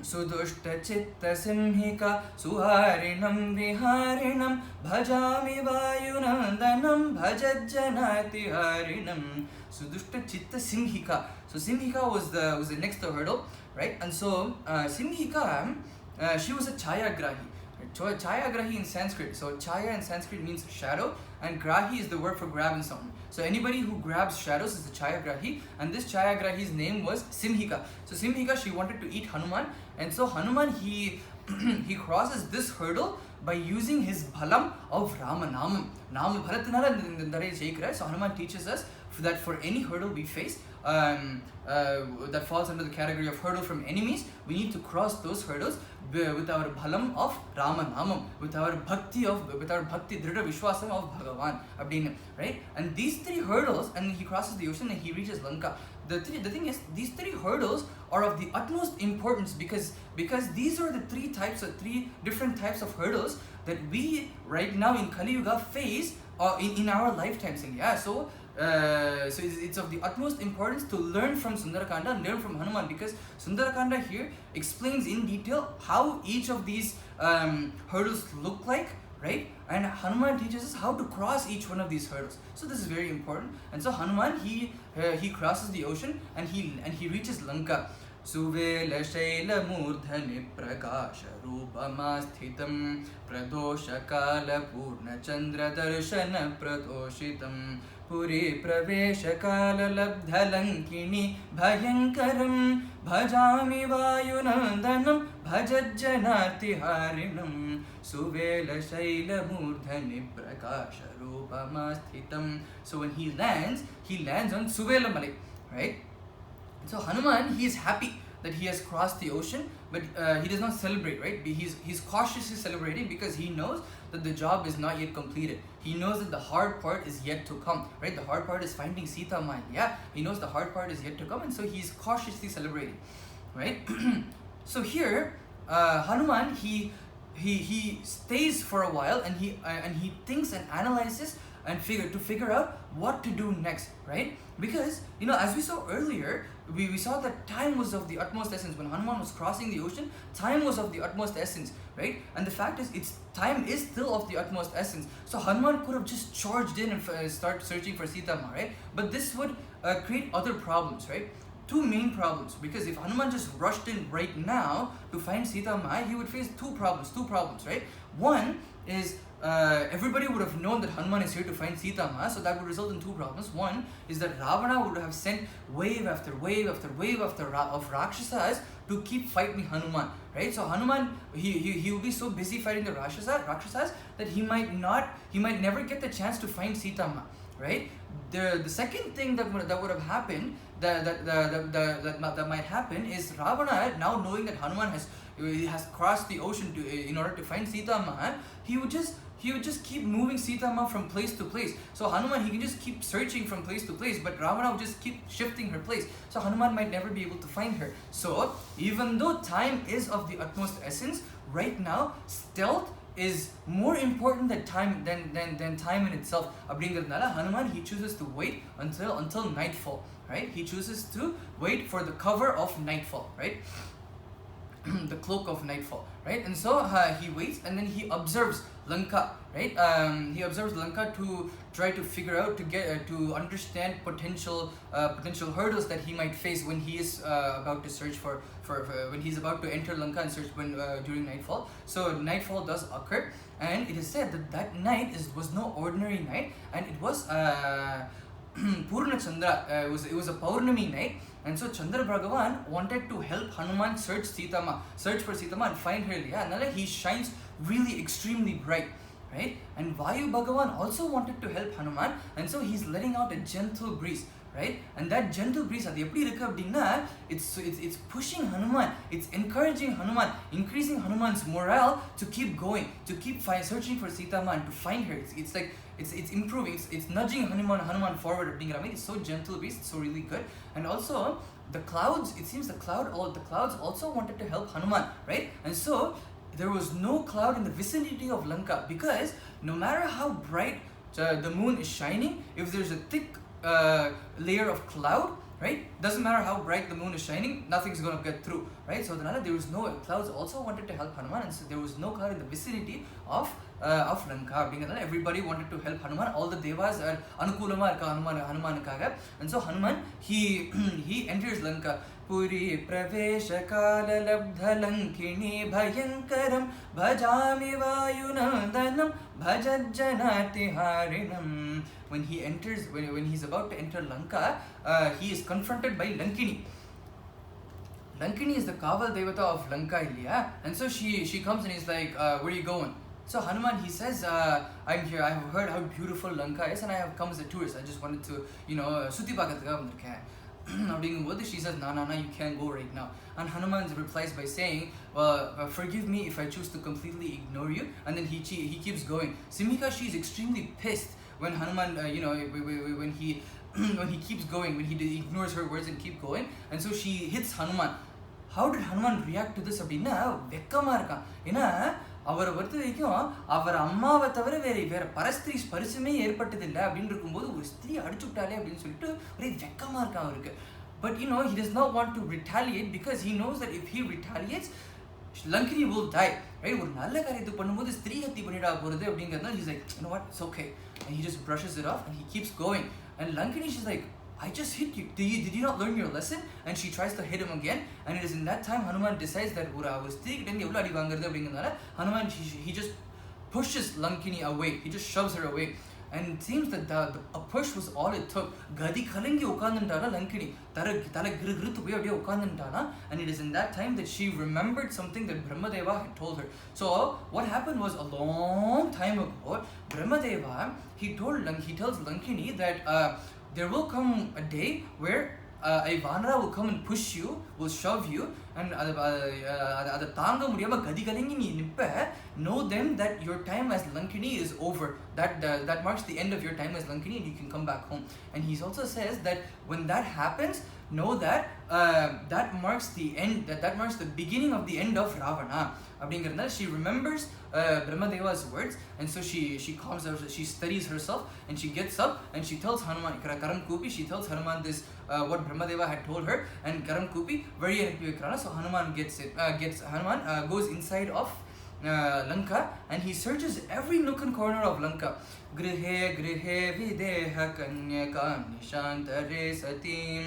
Sudushta chitta simhika suharinam viharinam bhajami vayunandanam bhajajjanati harinam. Sudushta chitta simhika. So Simhika was the next hurdle, right? And so Simhika, she was a chayagrahi. Chayagrahi in Sanskrit. So chaya in Sanskrit means shadow, and grahi is the word for grab in something. So anybody who grabs shadows is a chayagrahi, and this chayagrahi's name was Simhika. So Simhika, she wanted to eat Hanuman, and so Hanuman he crosses this hurdle by using his bhalam of Ramanamam. So Hanuman teaches us that for any hurdle we face, that falls under the category of hurdle from enemies, we need to cross those hurdles with our bhalam of Ramanamam, with our bhakti dhrida vishwasam of Bhagavan, right? And these three hurdles, and he crosses the ocean and he reaches Lanka. The thing is, these three hurdles are of the utmost importance because these are the three different types of hurdles that we right now in Kali Yuga face in our lifetimes. So it's of the utmost importance to learn from Sundarakanda and learn from Hanuman, because Sundarakanda here explains in detail how each of these hurdles look like, right? And Hanuman teaches us how to cross each one of these hurdles. So this is very important. And so Hanuman, he crosses the ocean and he reaches Lanka. Suvela Shaila Murdhani Prakasha Rupamasthitam Pradosha Kala Purna Chandra Darshana Pradoshitam Puri Pravesha Kala Labdha Lankini Bhayankaram Bhajami Vayunandanam Bhajajjanati Harinam Suvela Shaila Murdhani Prakasha Rupamasthitam. So when he lands on Suvela Malai, right? So Hanuman, he is happy that he has crossed the ocean, but he does not celebrate, right? He's cautiously celebrating because he knows that the job is not yet completed. He knows that the hard part is yet to come, right? The hard part is finding Sita Ma. Yeah, he knows the hard part is yet to come, and so he's cautiously celebrating, right? So here, Hanuman, he stays for a while and he thinks and analyzes and figure out what to do next, right? Because as we saw earlier, we saw that time was of the utmost essence. When Hanuman was crossing the ocean, time was of the utmost essence, right? And the fact is, time is still of the utmost essence. So Hanuman could have just charged in and start searching for Sita Ma, right? But this would create other problems, right? Two main problems, because if Hanuman just rushed in right now to find Sita Ma, he would face two problems, right? One is everybody would have known that Hanuman is here to find Sita Ma, so that would result in two problems. One is that Ravana would have sent wave after wave after wave of Rakshasas to keep fighting Hanuman, right? So Hanuman, he will be so busy fighting the Rakshasas that he might never get the chance to find Sita Ma, right? The second thing that would have happened, that might happen, is Ravana, now knowing that Hanuman has crossed the ocean in order to find Sita Ma, he would just keep moving Sita Ma from place to place. So Hanuman, he can just keep searching from place to place, but Ravana would just keep shifting her place. So Hanuman might never be able to find her. So even though time is of the utmost essence, right now stealth is more important than time in itself. Abdingadnala, Hanuman, he chooses to wait until nightfall, right? He chooses to wait for the cover of nightfall, right? The cloak of nightfall, right? And so he waits and then he observes Lanka, right? He observes Lanka to try to figure out, to understand potential hurdles that he might face when he is about to search for when he's about to enter Lanka and search during nightfall. So nightfall does occur, and it is said that night was no ordinary night, and it was Purna Chandra. It was a Paurnami night. And so Chandra Bhagavan wanted to help Hanuman search for Sita Ma and find her. Yeah, he shines really extremely bright, right? And Vayu Bhagavan also wanted to help Hanuman, and so he's letting out a gentle breeze, right? And that gentle breeze, it's pushing Hanuman, it's encouraging Hanuman, increasing Hanuman's morale to keep going, to keep searching for Sita Ma and to find her. It's like it's improving, it's nudging Hanuman forward. It's so gentle breeze, it's so really good. And also the clouds, it seems the clouds also wanted to help Hanuman, right? And so there was no cloud in the vicinity of Lanka, because no matter how bright the moon is shining, if there's a thick layer of cloud, right, doesn't matter how bright the moon is shining, nothing's going to get through, right? So there was no clouds also wanted to help Hanuman, and so there was no cloud in the vicinity of Lanka. Everybody wanted to help Hanuman. All the devas are anukulama Hanumanakaga, and so Hanuman he enters Lanka. Puri pravesha kala labdha lankini bhayankaram bhajami vayunandanam bhajajjanati harinam. When he enters, when he's about to enter Lanka, he is confronted by Lankini. Lankini is the Kaval Devata of Lanka, Ilya, and so she comes and he's like, where are you going? So Hanuman, he says, I'm here, I have heard how beautiful Lanka is, and I have come as a tourist. I just wanted to, Suti Bhagataga vandirken. She says, no, you can't go right now. And Hanuman replies by saying, well, forgive me if I choose to completely ignore you. And then he keeps going. Simika, she's extremely pissed when Hanuman, when he keeps going, when he ignores her words and keep going. And so she hits Hanuman. How did Hanuman react to this? அவரை பொறுத்த வரைக்கும் அவர் அம்மாவை தவிர வேற பரஸ்திரி ஸ்பரிசமே ஏற்பட்டதில்லை அப்படின்னு இருக்கும்போது ஒரு ஸ்திரீ அடிச்சு விட்டாலே அப்படின்னு சொல்லிட்டு ஒரே வெக்கமாக இருக்கான் அவருக்கு. But he does not want to retaliate, because he knows that if he retaliates, Lankini will die, right? ஒரு நல்ல காரியத்தை பண்ணும்போது ஸ்திரீ ஹத்தி பண்ணிடா போகிறது அப்படிங்கிறதுனால he's like, you know what, it's okay. And he just brushes it off and he keeps going. And Lankini, she's like, I just hit you. Did you not learn your lesson? And she tries to hit him again. And it is in that time Hanuman decides that Hanuman, he just pushes Lankini away. He just shoves her away. And it seems that a push was all it took. Gadi kalangi ukandantana Lankini. Tala girgrutu poyi apdiye ukandantana. And it is in that time that she remembered something that Brahmadeva had told her. So what happened was, a long time ago, Brahmadeva, he tells Lankini that there will come a day where a Vanara will come and push you, will shove you, and know them that your time as Lankini is over. That marks the end of your time as Lankini, and you can come back home. And he also says that when that happens, know that that marks the end. That marks the beginning of the end of Ravana. She remembers Brahmadeva's words, and so she calms down, she studies herself, and she gets up and she tells Hanuman, Karam Kupi, she tells Hanuman this what Brahmadeva had told her, and Karam Kupi very Anipivikrana. So Hanuman Hanuman goes inside of Lanka, and he searches every nook and corner of Lanka. Grihe videha kanyaka nishantare satim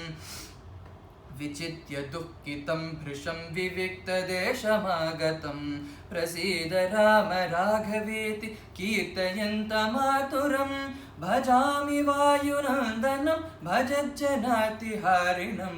Vichitya dukkitam prisham vivikta deshamagatam Prasida rama raghaveti kirtayanta maturam Bhajami vayunandanam bhajajjanati harinam.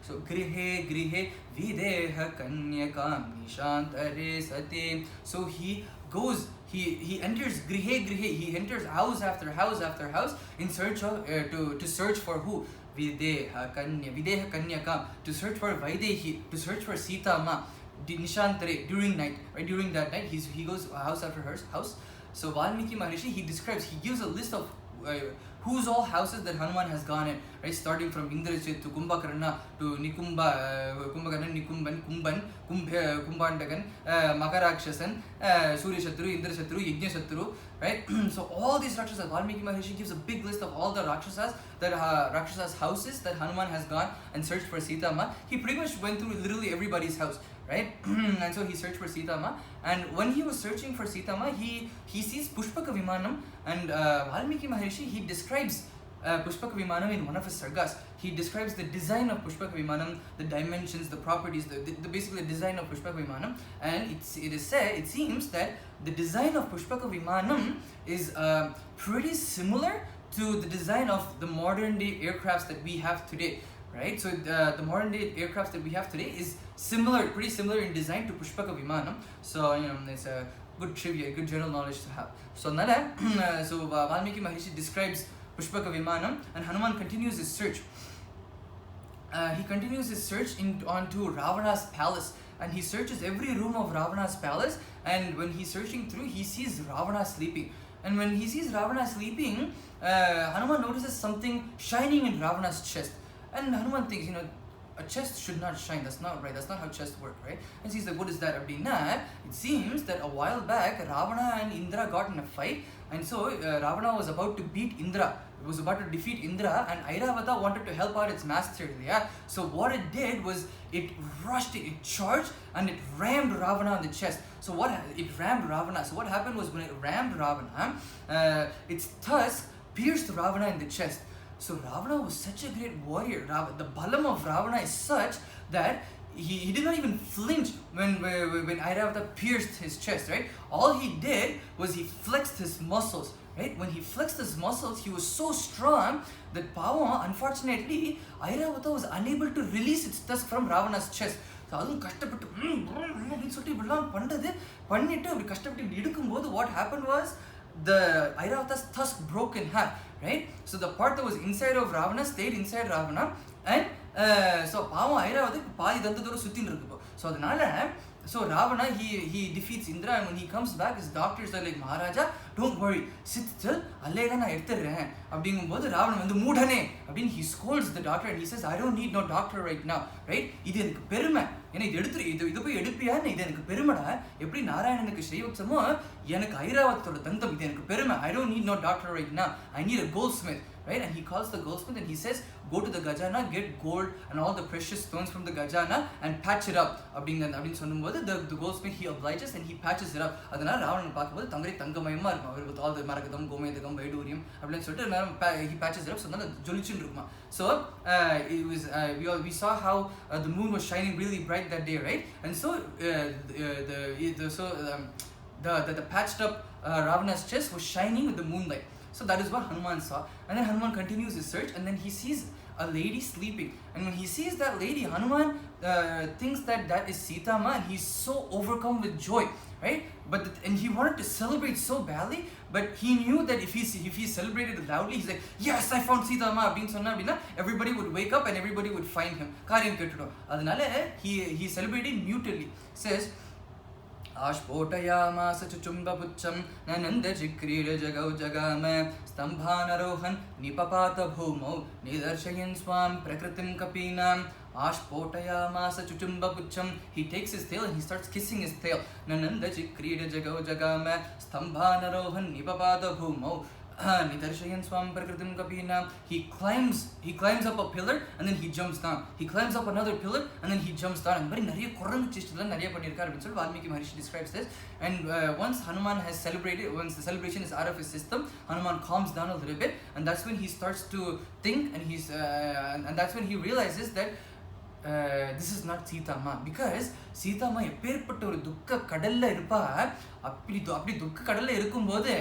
So grihe videha kanyakam nishantare sati. So he goes, he enters grihe, he enters house after house after house in search of to search for who? Videha Kanyaka, to search for Vaidehi, to search for Sita Ma, Nishantare, during night, right? During that night, he goes house after house. So Valmiki Maharishi, he gives a list of whose all houses that Hanuman has gone in, right? Starting from Indrajit to Kumbhakarna to Kumbhakarna, Nikumban, Kumbhandagan, Makarakshasan, Suryashatru, Indrashatru, Yajnashatru, right? So all these Rakshasas, Valmiki Maharishi gives a big list of all the Rakshasas, Rakshasas houses that Hanuman has gone and searched for Sita Ma. He pretty much went through literally everybody's house, right? And so he searched for Sita Ma, and when he was searching for Sita Ma, he sees Pushpaka Vimanam, and Valmiki Maharishi, he describes Pushpaka Vimanam in one of his sargas. He describes the design of Pushpaka Vimanam, the dimensions, the properties, the basically the design of Pushpaka Vimanam, and it seems that the design of Pushpaka Vimanam is pretty similar to the design of the modern day aircrafts that we have today. Right, so the modern day aircraft that we have today is pretty similar in design to Pushpaka Vimanam. So it's good trivia, good general knowledge to have. So Valmiki Maharishi describes Pushpaka Vimanam, and Hanuman continues his search. He continues his search onto Ravana's palace, and he searches every room of Ravana's palace, and when he's searching through, he sees Ravana sleeping. And when he sees Ravana sleeping, Hanuman notices something shining in Ravana's chest. And Hanuman thinks, a chest should not shine. That's not right. That's not how chests work, right? And he's like, what is that? It seems that a while back, Ravana and Indra got in a fight, and so Ravana was about to beat Indra. It was about to defeat Indra, and Airavata wanted to help out its master. Yeah. So what it did was it rushed, it charged, and it rammed Ravana on the chest. So it rammed Ravana. So what happened was when it rammed Ravana, its tusk pierced Ravana in the chest. So Ravana was such a great warrior. The balam of Ravana is such that he did not even flinch when Airavata pierced his chest, right? All he did was he flexed his muscles, right? When he flexed his muscles, he was so strong that unfortunately, Airavata was unable to release its tusk from Ravana's chest. So what happened was the Airavata's tusk broke in half, right? So the part that was inside of Ravana stayed inside Ravana, and so Airavata பாதி தந்தத்தோட சுத்தின்னு இருக்கு. So Ravana, he defeats Indra, and when he comes back, his doctors are like, Maharaja, don't worry, sit still, allega na edutren. Abdingumbodhu Ravana vandu moodane. He scolds the doctor and he says, I don't need no doctor right now, right? Idu enakku perume. Ena idu poi edupiya na idu enakku perumada. Eppadi Narayananukku Shrivakshamo enakku Airavatoda dandam idu enakku perume. I don't need no doctor right now. I need a goldsmith. Right? And he calls the goldsmith and he says, go to the Gajana, get gold and all the precious stones from the Gajana and patch it up. The goldsmith, he obliges and he patches it up. With all the Marakadam, Gomedagam, Vaidurium, he patches it up. So we saw how the moon was shining really bright that day, right? And so the patched up Ravana's chest was shining with the moonlight. So that is what Hanuman saw. And then Hanuman continues his search, and then he sees a lady sleeping. And when he sees that lady, Hanuman thinks that is Sita Ma, and he's so overcome with joy, right? And he wanted to celebrate so badly, but he knew that if he celebrated loudly, he's like, yes, I found Sita Ma, everybody would wake up and everybody would find him. He celebrated mutely. Says, Ashpotayamasa chuchumbapucham nananda chikrida jagau jagama stambhanarohan nipapata bhumo nidarshayan swam prakritim kapinam. Ashpotayamasa chuchumbapucham. He takes his tail and he starts kissing his tail. Nananda chikrida jagau jagama stambhanarohan nipapata bhumo nidarshayan swam prakritim kapinam. He climbs up a pillar and then he jumps down. He climbs up another pillar and then he jumps down. And Valmiki Maharishi describes this. And once Hanuman has celebrated, once the celebration is out of his system, Hanuman calms down a little bit, and that's when he starts to think, and that's when he realizes that this is not Sita Ma, because Sita Ma எப்பேற்பட்ட ஒரு துக்க கடல்ல இருப்பா. அப்படி துக்க கடல்ல இருக்கும்போது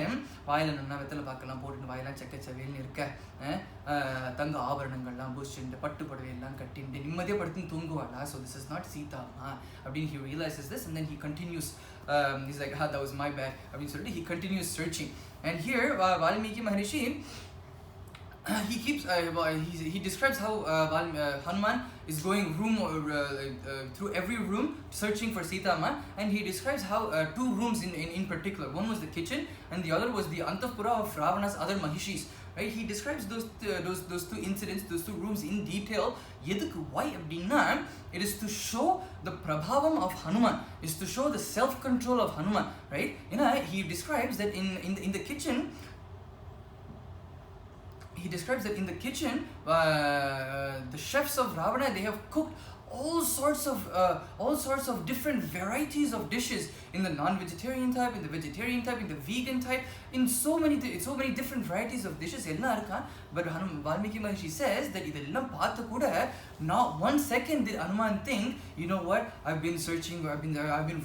வாயில நல்லா வெத்தலை பாக்கலாம் போட்டு வாயெல்லாம் செக்கச்சவேல்னு இருக்க, தங்க ஆபரணங்கள்லாம் பூசிட்டு பட்டு புடவையெல்லாம் கட்டிட்டு நிம்மதியா படுத்து தூங்குவாளா. So this is not Sita Ma. He realizes this, and then he continues. He's like, that was my bad. He continues searching, and here Valmiki Maharishi, he describes how Hanuman is going through every room searching for Sita Ma, and he describes how two rooms in particular. One was the kitchen, and the other was the Antapura of Ravana's other Mahishis. Right? He describes those two incidents, those two rooms in detail. Why? It is to show the prabhavam of Hanuman, is to show the self-control of Hanuman. Right? He describes that in the kitchen. He describes that in the kitchen, the chefs of Ravana, they have cooked all sorts of different varieties of dishes, in the non-vegetarian type, in the vegetarian type, in the vegan type, in so many different varieties of dishes. But Valmiki Maharishi says that not 1 second did Hanuman think, you know what, I've been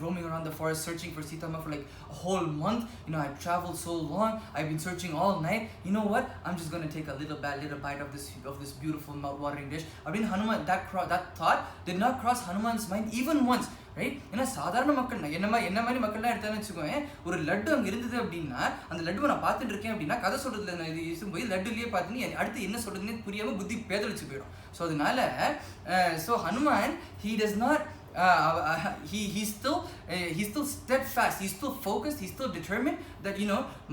roaming around the forest searching for Sita Ma for like a whole month. I've traveled so long, I've been searching all night. You know what, I'm just gonna take a little bite of this beautiful mouth-watering dish. Hanuman, that thought did not cross Hanuman's mind even once. Right. ஏன்னா சாதாரண மக்கள் என்ன மாதிரி மக்கள்லாம் எடுத்தாலும் வச்சுக்கோங்க, ஒரு லட்டு அங்கே இருந்தது அப்படின்னா அந்த லட்டுவை நான் பார்த்துட்டு இருக்கேன் அப்படின்னா கதை சொல்றதுல நான் இது போய் லட்டுலேயே பார்த்துன்னு அடுத்து என்ன சொல்றதுன்னு புரியாமல் புத்தி பேதளிச்சு போயிடும். ஸோ அதனால Hanuman he does not he's still steadfast, he's still focused, he's still determined that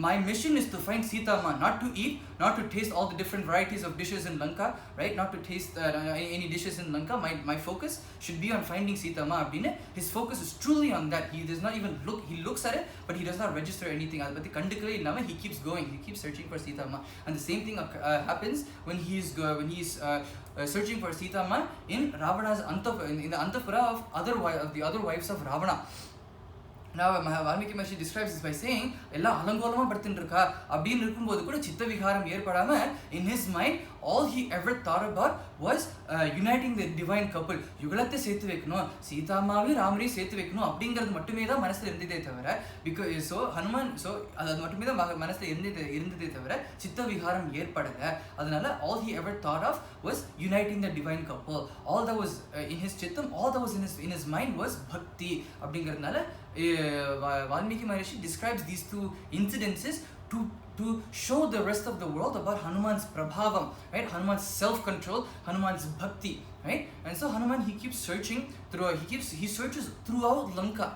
my mission is to find Sita Ma, not to eat, not to taste all the different varieties of dishes in Lanka, right? Not to taste any dishes in Lanka. My focus should be on finding Sita Ma abdine. His focus is truly on that. He does not even he looks at it, but he does not register anything. But he keeps going, he keeps searching for Sita Ma. And the same thing happens when he's searching for Sita Ma in Ravana's in the Antapura of the other wives of Ravana. Now Valmiki Maharshi describes this by saying எல்லாம் அலங்கோலமா படுத்துட்டு இருக்கா அப்படின்னு இருக்கும்போது கூட சித்த விகாரம் ஏற்படாம in his mind all he ever thought about was uniting the divine couple. யுகலத்தை சேர்த்து வைக்கணும், சீதாமாவையும் ராமரையும் சேர்த்து வைக்கணும் அப்படிங்கிறது மட்டுமே தான் மனசுல இருந்ததே தவிர ஹனுமான் அது மட்டுமே தான் மனசுல இருந்ததே தவிர சித்த விகாரம் ஏற்படல. அதனால all he ever thought of was uniting the divine couple. All that was in his chittam, all that was in his mind was bhakti. அப்படிங்கிறதுனால Valmiki Maharshi describes these two incidences to show the rest of the world about Hanuman's prabhavam, right? Hanuman's self-control, Hanuman's bhakti, right? And so Hanuman, he keeps searching he searches throughout Lanka,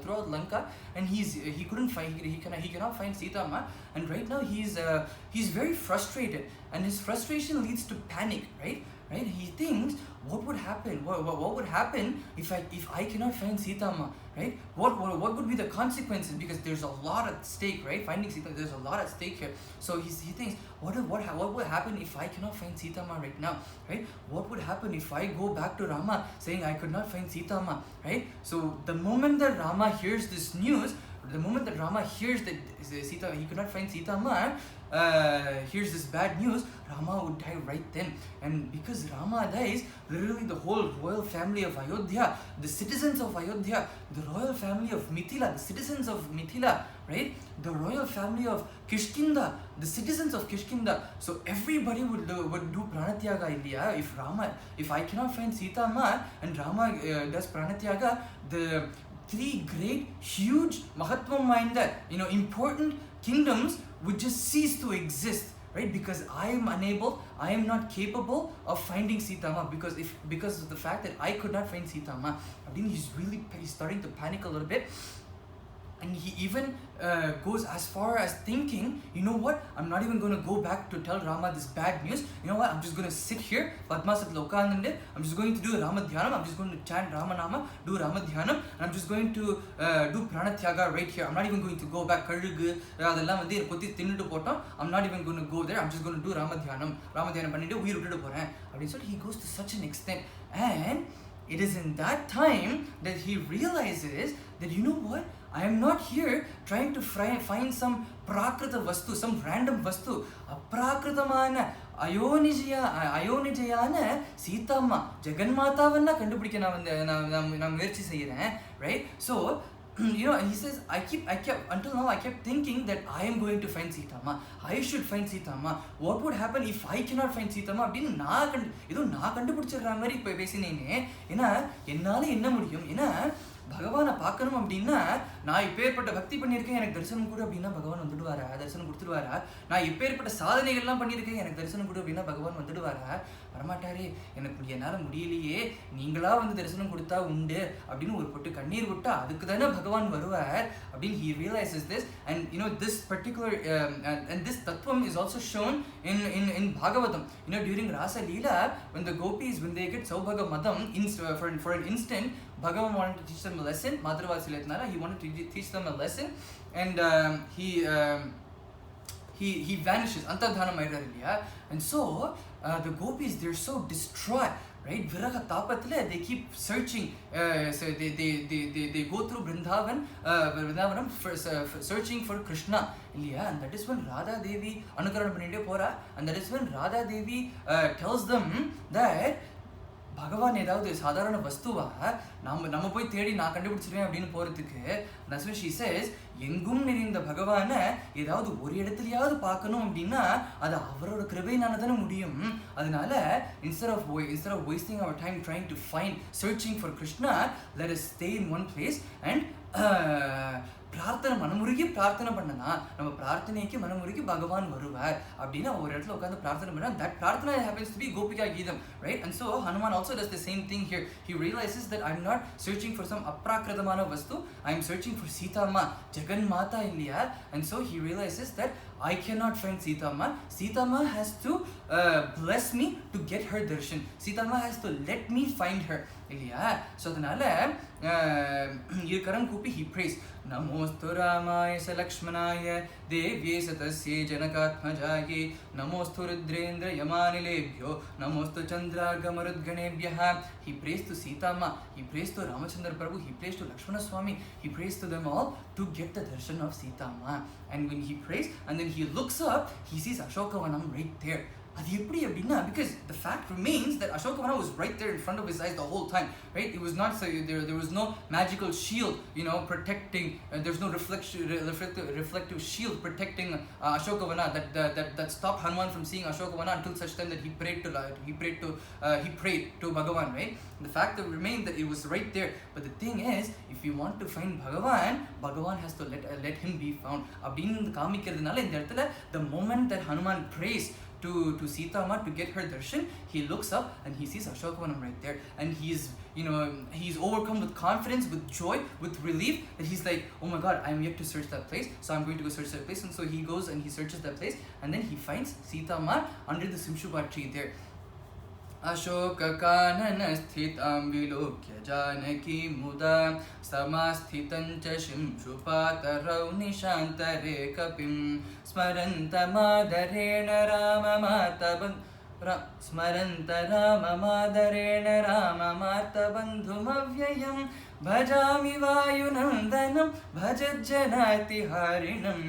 throughout Lanka, and he cannot find Sita Ma. And right now he's very frustrated, and his frustration leads to panic, right? He thinks, what would happen? What would happen if I cannot find Sita Ma, right? What would be the consequences? Because there's a lot at stake, right? Finding Sita, there's a lot at stake here. So he thinks, what would happen if I cannot find Sita Ma right now, right? What would happen if I go back to Rama saying I could not find Sita Ma, right? So the moment that Rama hears this news, the moment that Rama hears that he could not find Sita Ma, here's this bad news, Rama would die right then. And because Rama dies, literally the whole royal family of Ayodhya, the citizens of Ayodhya, the royal family of Mithila, the citizens of Mithila, right? The royal family of Kishkinda, the citizens of Kishkinda. So everybody would do Pranatyaga India if I cannot find Sita Ma and Rama does Pranatyaga. The three great, huge, mahatma-minded, important kingdoms would just cease to exist, right? Because I am not capable of finding Sita Ma because of the fact that I could not find Sita Ma. I think he's starting to panic a little bit. And he even goes as far as thinking, you know what, I'm not even going to go back to tell Rama this bad news. You know what, I'm just going to sit here, Padmasatla Ukandande, I'm just going to do Rama Dhyanam, I'm just going to chant Ramanama, do Rama Dhyanam, and I'm just going to do Pranatyaga right here. I'm not even going to go back, adella vandu kothi thinnittu potom, I'm not even going to go there, I'm just going to do Rama Dhyanam பண்ணிட்டு உயிர் விட்டுட்டு போறேன் அப்படின்னு சொல்லி he goes to such an extent. And it is in that time that he realizes that, you know what, I am not here trying to find some prakrita vastu, some random vastu. Aprakritamana அயோனிஜையான சீதாம்மா ஜெகன்மாதாவன்னா கண்டுபிடிக்க நான் முயற்சி செய்கிறேன், right? So and he says, until now I kept thinking that I am going to find Sita Ma, I should find Sita Ma. What would happen if I cannot find Sita Ma? அப்படின்னு நான் கண்டுபிடிச்சிடுற மாதிரி இப்போ பேசினேனே. ஏன்னா என்னால் என்ன முடியும்? ஏன்னா பகவானை பார்க்கணும் அப்படின்னா நான் இப்பேற்பட்ட பக்தி பண்ணியிருக்கேன், எனக்கு தரிசனம் கொடு அப்படின்னா பகவான் வந்துடுவாரா? தரிசனம் கொடுத்துடுவாரா? நான் இப்பேற்பட்ட சாதனைகள்லாம் பண்ணியிருக்கேன், எனக்கு தரிசனம் கொடு அப்படின்னா பகவான் வந்துடுவாரா? வரமாட்டாரே. என்னால் முடியலையே, நீங்களா வந்து தரிசனம் கொடுத்தா உண்டு அப்படின்னு ஒரு பொட்டு கண்ணீர் விட்டா அதுக்கு தானே பகவான் வருவார் அப்படின்னு he realizes this. And this particular and this tattvam is also shown in Bhagavatam. During Rasa Leela, when the gopis, when they get Saubhaga Madam, for an instant Bhagavan wanted to teach them a lesson. Madhuravatsiletnara, he wanted to teach them a lesson, and he vanishes. Antardhanam aidar illiya. And so the gopis, they're so distraught, right? Viraga tapathile they keep searching. So they go through Vrindavanam searching for Krishna illiya. And that is when Radha Devi anukaranam pannite pora, and that is when Radha Devi tells them that பகவான் ஏதாவது சாதாரண வஸ்துவா நம்ம போய் தேடி நான் கண்டுபிடிச்சிருவேன் அப்படின்னு போகிறதுக்கு. that's why she says எங்கும் நிறைந்த பகவானை ஏதாவது ஒரு இடத்துலையாவது பார்க்கணும் அப்படின்னா அது அவரோட கிருபையினால தானே முடியும். அதனால instead of wasting our time trying to find searching for Krishna, let us stay in one place and பிரார்த்தனை மனமுருகி பிரார்த்தனை பண்ணனா நம்ம பிரார்த்தனைக்கு மனமுருகி பகவான் வருவார் அப்படின்னு ஒரு இடத்துல உட்கார்ந்து பிரார்த்தனை பண்ணா. that பிரார்த்தனை happens to be Gopika Geetam, right? And so Hanuman also does the same thing here. He realizes that I'm not searching for some aprakritamana vastu, I'm searching for Sita Ma, Jagan Mata India. And so he realizes that I cannot find Sita Ma. Sita Ma has to bless me to get her darshan. Sita Ma has to let me find her. இல்லையா? So அதனால இருக்கரம் கூப்பி he prays நமோஸ்து ராமாய சலக்ஷ்மணாய தேவ்யே சதஸ்யே ஜனகாத்மஜாயே நமோஸ்து ருத்ரேந்திர யமானிலேபியோ நமோஸ்து சந்திரார்கமருத்கணேபியः. He prays to Sita Ma, he prays to Ramachandra Prabhu, he prays to Lakshmana Swami, he prays to them all to get the darshan of Sita Ma. And when he prays and then he looks up, he sees Ashokavanam right there. அது எப்படி அப்படின்னா, because the fact remains that Ashokavanam was right there in front of his eyes the whole time, right? It was not so there was no magical shield, protecting. There's no reflective shield protecting Ashokavanam that stopped Hanuman from seeing Ashokavanam until such time that he prayed to Bhagavan, right? The fact that remained that it was right there. But the thing is, if you want to find Bhagavan has to let him be found. அப்படின்னு காமிக்கிறதுனால இந்த இடத்துல the moment that Hanuman prays to Sita Ma to get her darshan, he looks up and he sees Ashokavanam right there, and he's overcome with confidence, with joy, with relief, that he's like, oh my god, I'm yet to search that place, so I'm going to go search that place. And so he goes and he searches that place, and then he finds Sita Ma under the Simshupa tree there. अशोककानन स्थितं विलोक्य जानकी मुदा समास्थितं च शिंशुपातरौ निशान्तरे कपिं स्मरन्तमादरेण राममार्तबन्धुमव्ययं भजामि वायुनन्दनं भजज्जनातिहारिणं.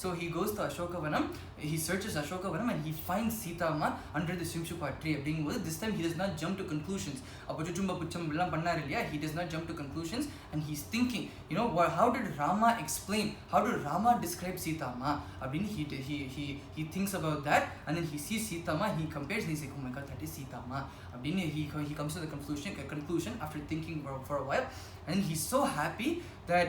So he goes to Ashokavanam, he searches Ashokavanam and he finds Sita Ma under the Simshupa tree. This time he does not jump to conclusions. He does not jump to conclusions, and he's thinking, how did Rama explain, how did Rama describe Sita Ma? He thinks about that, and then he sees Sita Ma, he compares and he's like, oh my god, that is Sita Ma. He comes to the conclusion after thinking for a while, and he's so happy that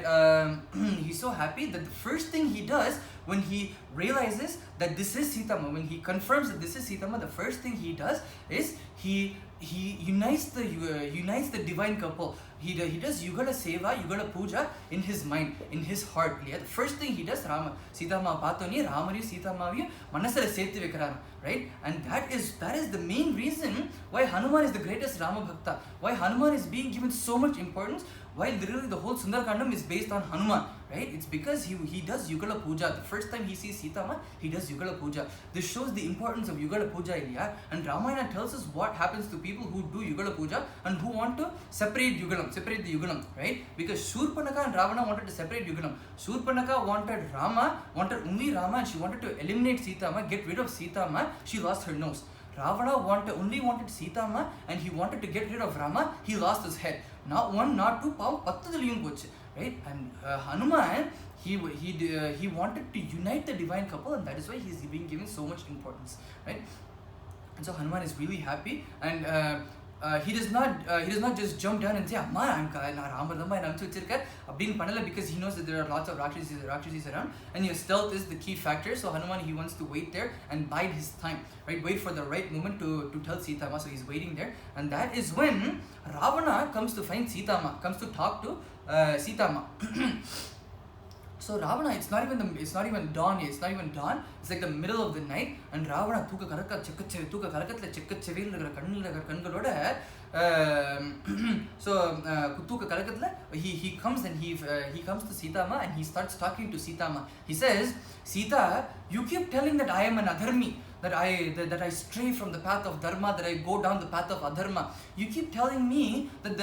the first thing he does when he realizes that this is Sita Ma, when he confirms that this is Sita Ma, the first thing he does is he unites the divine couple. He does Yugala Seva, Yugala Puja in his mind, in his heart. The first thing he does, Sita Ma Patoni, Ramari Sita Mavi, Manasara Sethi Vikarana, right? And that is the main reason why Hanuman is the greatest Rama Bhakta, why Hanuman is being given so much importance, why literally the whole Sundarakaandam is based on Hanuman, right? It's because he does Yugala Puja. The first time he sees Sita Ma, he does Yugala Puja. This shows the importance of Yugala Puja, Ilya. And Ramayana tells us what happens to people who do Yugala Puja and who want to separate the Yugalam, right? Because Shurpanaka and Ravana wanted to separate Yugalam. Shurpanaka wanted only Rama, and she wanted to eliminate Sita Ma, get rid of Sita Ma. She lost her nose. Ravana only wanted Sita Ma, and he wanted to get rid of Rama. He lost his head. Not one, not two, right? And Hanuman, he wanted to unite the divine couple, and that is why he's being given so much importance, right? And so Hanuman is really happy, and he does not just jump down and say, Amma, I'm Ramadamba and Amchu Chirka, Abdin Panala, because he knows that there are lots of Rakshasis around, and your stealth is the key factor. So Hanuman, he wants to wait there and bide his time, right? Wait for the right moment to tell Sita Ma. So he's waiting there, and that is when Ravana comes to find Sita Ma, comes to talk to Sita Ma. So Ravana, it's not even dawn yet. It's not even dawn. It's like the middle of the night, and Ravana தூக்க கலக்கத்துல செக்கச்செவியில் இருக்கிற கண்களோட so தூக்க கலக்கத்துல he comes and he comes to Sita Ma, and he starts talking to Sita Ma. He says, Sita, you keep telling that I am an adharmi, that I stray from the path of dharma, that I go down the path of adharma. You keep telling me that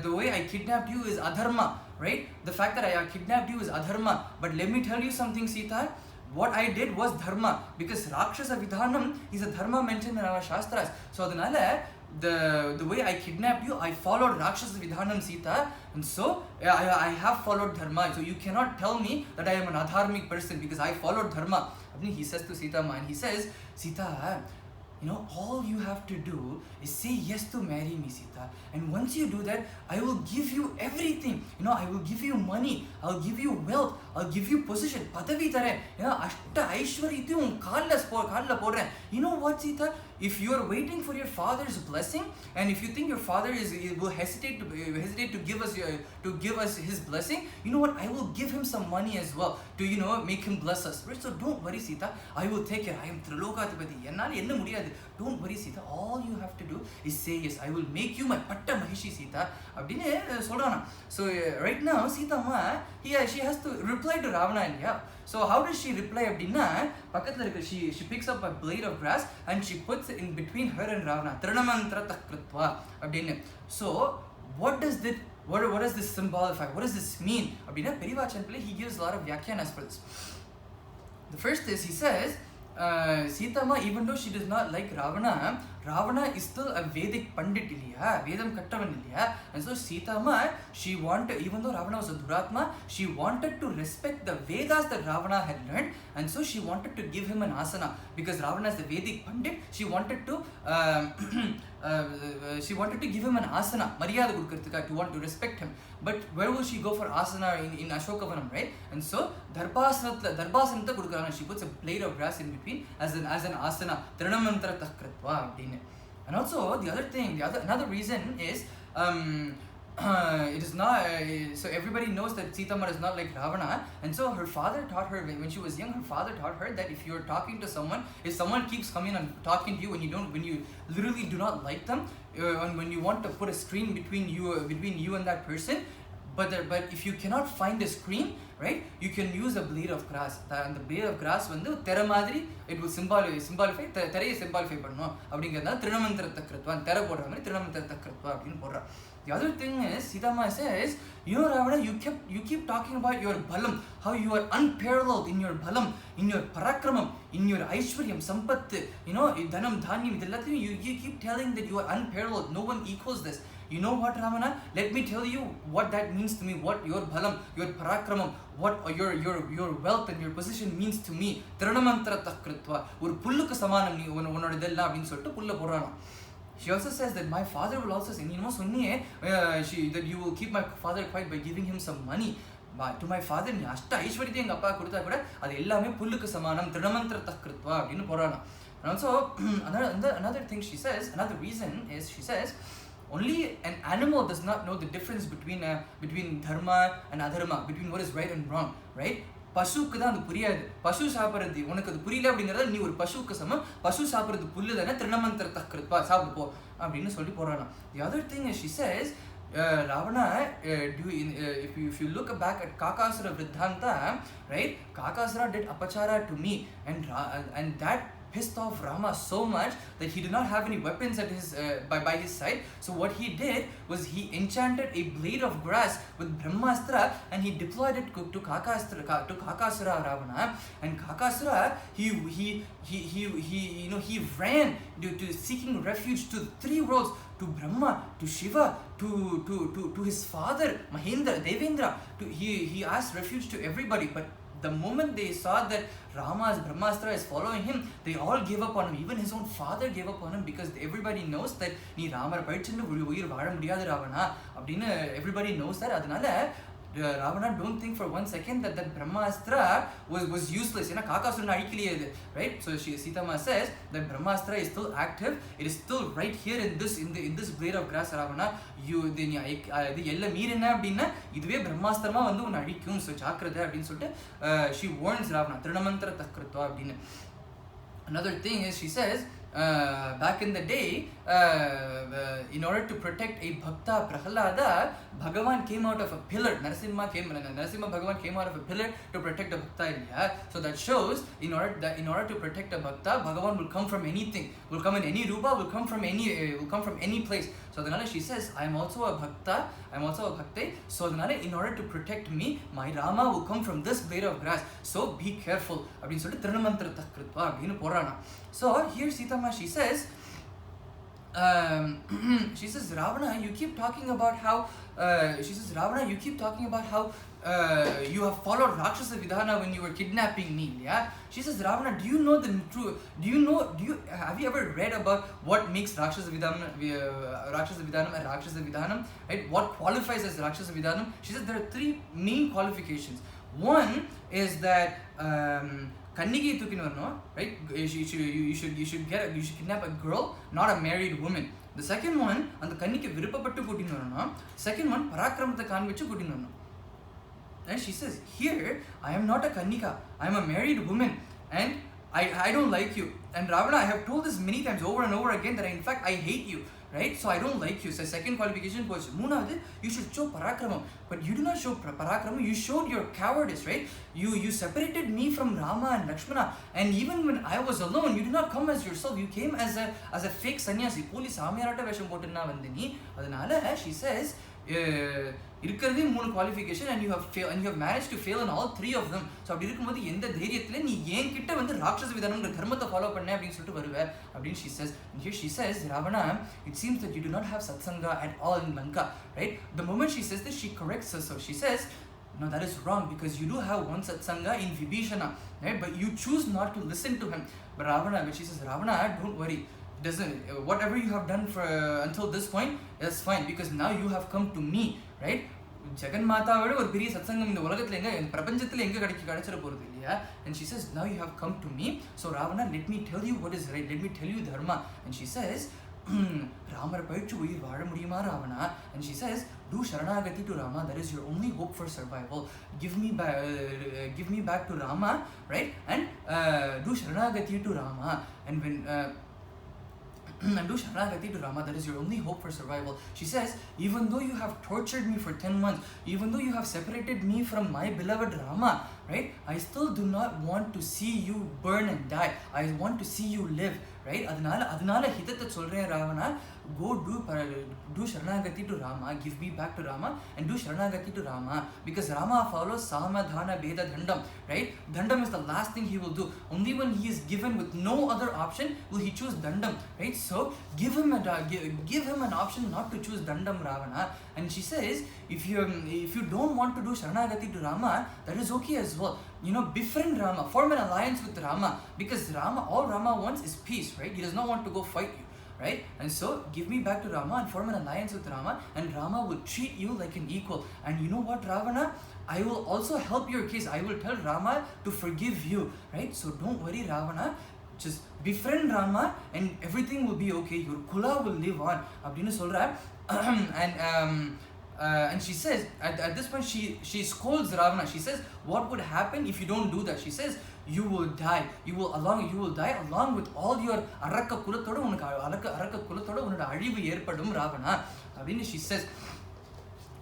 the way I kidnapped you is adharma, right? The fact that I kidnapped you is adharma. But let me tell you something, Sita. What I did was dharma, because Rakshasa Vidhanam is a dharma mentioned in our Shastras. So adanala the way I kidnapped you, I followed Rakshasa Vidhanam Sita, and so I have followed Dharma. So you cannot tell me that I am an adharmic person because I followed Dharma. He says to Sita Ma, and he says, Sita, all you have to do is say yes to marry me, Sita. And once you do that, I will give you everything. I will give you money. I'll give you wealth. I'll give you position. Padavi tare. Ashta Aishwari tu kaadla podren. You know what, Sita? If you are waiting for your father's blessing, and if you think your father will hesitate to give us his blessing, you know what? I will give him some money as well to make him bless us. Right? So don't worry, Sita. I will take care. I am Trilokadipati. Don't worry, Sita. All you have to do is say yes. I will make you my Patta Mahishi, Sita. So right now, Sita Ma, she has to reply to Ravana, and so how does she reply? She picks up a blade of grass and she puts it in between her and Ravana. Trinamantra takritva. So what does this symbolify? What does this mean? He gives a lot of vyakyanas for this. The first is, he says, Sita Ma, even though she does not like Ravana, Ravana is still a Vedic Pandit illiya, Vedam Kattavan illiya. And so Sita Ma, she wanted, even though Ravana was a Duratma, she wanted to respect the Vedas that Ravana had learned, and so she wanted to give him an asana. Because Ravana is the Vedic Pandit, she wanted to give him an asana, Maryada Gurkartika, to want to respect him. But where will she go for asana in Ashokavanam, right? And so Darbhasanata Gurkarana, she puts a blade of grass in between as an asana, Trinamantra Takratva. And also another reason is it is not so everybody knows that Sita Ma is not like Ravana, and so her father taught her when she was young. Her father taught her that if you're talking to someone, if someone keeps coming and talking to you when you literally do not like them, and when you want to put a screen between you and that person, but if you cannot find a screen, right, you can use a blade of grass. And the blade of grass tera madri, it will simplify teraiya simplify pannu abingiradha trinamantra takratva, tera podra mari trinamantra takratva appdin podra. The other thing is, Sita Ma says, Ravana, you keep talking about your balam, how you are unparalleled in your balam, in your parakramam, in your aishwaryam, sampat, dhanam, dhanyam, you keep telling that you are unparalleled, no one equals this. You know what, Ravana? Let me tell you what that means to me, what your balam, your parakramam, what your wealth and your position means to me. Trinamantra takritva, ur pulluka samanam ni unodidella abdin solittu pulla porana. She also says that my father will also say, that you will keep my father quiet by giving him some money. To my father, and also another thing she says, another reason is, she says, only an animal does not know the difference between dharma and adharma, between what is right and wrong, right? பசுக்கு தான் அது புரியாது. பசு சாப்பிட்றது உனக்கு அது புரியல அப்படிங்கிறத நீ ஒரு பசுக்கு சமம். பசு சாப்பிட்றது புல்லு தானே, திருநமந்திர தக்கிருப்பா சாப்பிட்டு போ அப்படின்னு சொல்லி போறானா. The other thing is, she says, Ravana, if you look back at Kakasura Vriddhanta, right, Kakasura did apachara to me, and that pissed off Rama so much that he did not have any weapons at his by his side. So what he did was he enchanted a blade of grass with Brahmastra and he deployed it to Kakasura Ravana. And Kakasura he ran to seeking refuge to 3 worlds, to Brahma, to Shiva, to his father Mahendra, Devendra. He asked refuge to everybody, but the moment they saw that Rama's Brahmastra is following him, they all gave up on him. Even his own father gave up on him, because everybody knows that nee Ramar padichundu uyir vaala mudiyadhu Ravana abdinu everybody knows that. Adanal Ravana don't think for 1 second that Brahmastra was useless. Kakasura adikaliye, right? So Sita Ma says that Brahmastra is still active. It is still right here in this blade of grass, Ravana. Ella meerena abdina iduve Brahmastrama vandu unna adikum, so jakrada abdin solte she warns Ravana trinamantra takritva abdina. Another thing is, she says, back in the day, in order to protect a bhakta Prahalada, Bhagavan came out of a pillar. Narasimha Bhagavan came out of a pillar to protect a bhakta. So that shows, in order to protect a bhakta, Bhagavan will come from anything, will come in any rupa, will come from any place. So Danala, she says, I am also a bhakta, so Danala, in order to protect me, my Rama will come from this blade of grass. So be careful. So here Sita Ma, she says, she says, Ravana, you keep talking about how you have followed Rakshasa Vidhana when you were kidnapping me. Yeah. She says, Ravana, have you ever read about what makes Rakshasa Vidhanam and Rakshasa Vidhanam? Right? What qualifies as Rakshasa Vidhanam? She says there are 3 main qualifications. One is that Kannigi Tukinvarno, right? You should kidnap a girl, not a married woman. The second one, and the Kanniki Virupapattu Kutinvarno. Second one, Parakramata Kanvichu Kutinvarno. And she says, here, I am not a Kannika, I am a married woman, and I don't like you. And Ravana, I have told this many times over and over again that in fact I hate you, right? So I don't like you. So second qualification was, Moonavad, you should show Parakramam. But you do not show Parakramam, you showed your cowardice, right? You separated me from Rama and Lakshmana, and even when I was alone, you did not come as yourself, you came as a fake sannyasi. Police Samyarata Vesham Potana Vandini. Adanala, she says, இருக்கிறதே 3 qualification and you have managed to fail in all 3 of them. So அப்படி இருக்கும்போது எந்த தைரியத்துல நீ என்கிட்ட வந்து ராட்சச விதானம்ன்ற தர்மத்தை ஃபாலோ பண்ண அப்படினு சொல்லிட்டு வருவ அப்படினு she says. And here she says, Ravana, it seems that you do not have satsanga at all in Lanka, right? The moment she says this, she corrects herself. She says, no, that is wrong, because you do have one satsanga in Vibhishana, right? But you choose not to listen to him. But Ravana, when she says, Ravana, don't worry, whatever you have done for until this point is fine, because now you have come to me, right? Jagan Mata விட ஒரு பெரிய சத்சங்கம் இந்த உலகத்துல எங்க பிரபஞ்சத்துல எங்க கிடைச்சிர போறது இல்லையா? And she says, now you have come to me, so Ravana, let me tell you what is right, let me tell you dharma. And she says, Ramar பயிற்று உயிர் வாழ முடியுமா Ravana? And she says, do sharanagati to Rama, that is your only hope for survival. Give me back to Rama, right? And do sharanagati to Rama, and when and do Sharanagati to Rama, that is your only hope for survival. She says, even though you have tortured me for 10 months, even though you have separated me from my beloved Rama, right? I still do not want to see you burn and die. I want to see you live, right? Adnala hitata solren Ravana, go do Sharanagati to Rama, give me back to Rama, and do Sharanagati to Rama, because Rama follows Samadhana Beda Dandam, right? Dandam is the last thing he will do. Only when he is given with no other option will he choose Dandam, right? So give him an option not to choose Dandam, Ravana. And she says, if you don't want to do Sharanagati to Rama, that is okay as well. Befriend Rama, form an alliance with Rama, because all Rama wants is peace, right? He does not want to go fight you, right? And so give me back to Rama and form an alliance with Rama, and Rama will treat you like an equal. And you know what, Ravana? I will also help your case. I will tell Rama to forgive you, right? So don't worry, Ravana. Just befriend Rama and everything will be okay. Your kula will live on. Abdinu solra. And she says, at this point, she scolds Ravana. She says, what would happen if you don't do that? She says, you will die. You will die along with all your Araka Kulatoda unoda azhivu erpadum, Ravana. Abdinu she says,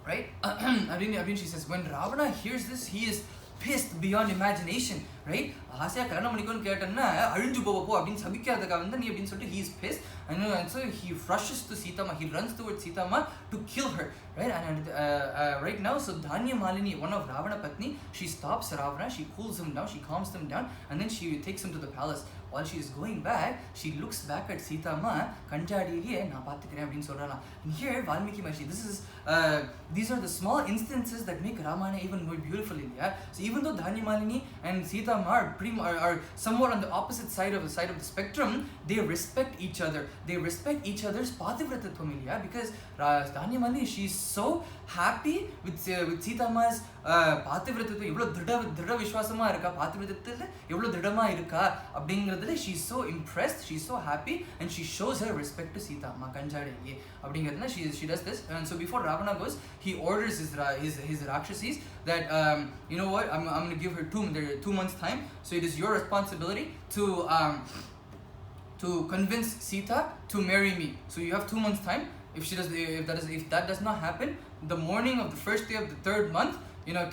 right? Abdinu she says, when Ravana hears this, he is pissed beyond imagination, right? ஆசையா கல்யாணம் பண்ணிக்கோன்னு கேட்டேன்னா அழிஞ்சு போவப்போ அப்படின்னு சபிக்காததுக்காக வந்து நீ அப்படின்னு சொல்லிட்டு he is pissed, and so he rushes to Sitama, he runs towards Sitama to kill her, right? And right now, so Dhanya Malini, one of Ravana Patni, she stops Ravana, she cools him down, she calms him down, and then she takes him to the palace. While she is going back, she looks back at Sitama, kanjadiriye na paathukiren appdin solrana. And here Valmiki Maharishi, these are the small instances that make Ramayana even more beautiful, yeah? So even though Dhanya Malini and Sitama are somewhat on the opposite side of the spectrum, they respect each other. They respect each other's pathivratatvam, yeah? Because Dhanya Malini, she is so happy with Sitama's pathivratatvam. Evlo drida vishwasama iruka pathivratatthil, evlo dridama iruka அப்படிங்கிறதுல she is so impressed, she is so happy, and she shows her respect to Sitama kanjadiriye அப்படிங்கிறதுல she does this. And so before Ravana goes, he orders his Rakshasis that you know what, I'm going to give her 2 months time, so it is your responsibility to convince Sita to marry me. So you have 2 months time. If that does not happen, the morning of the first day of the 3rd month,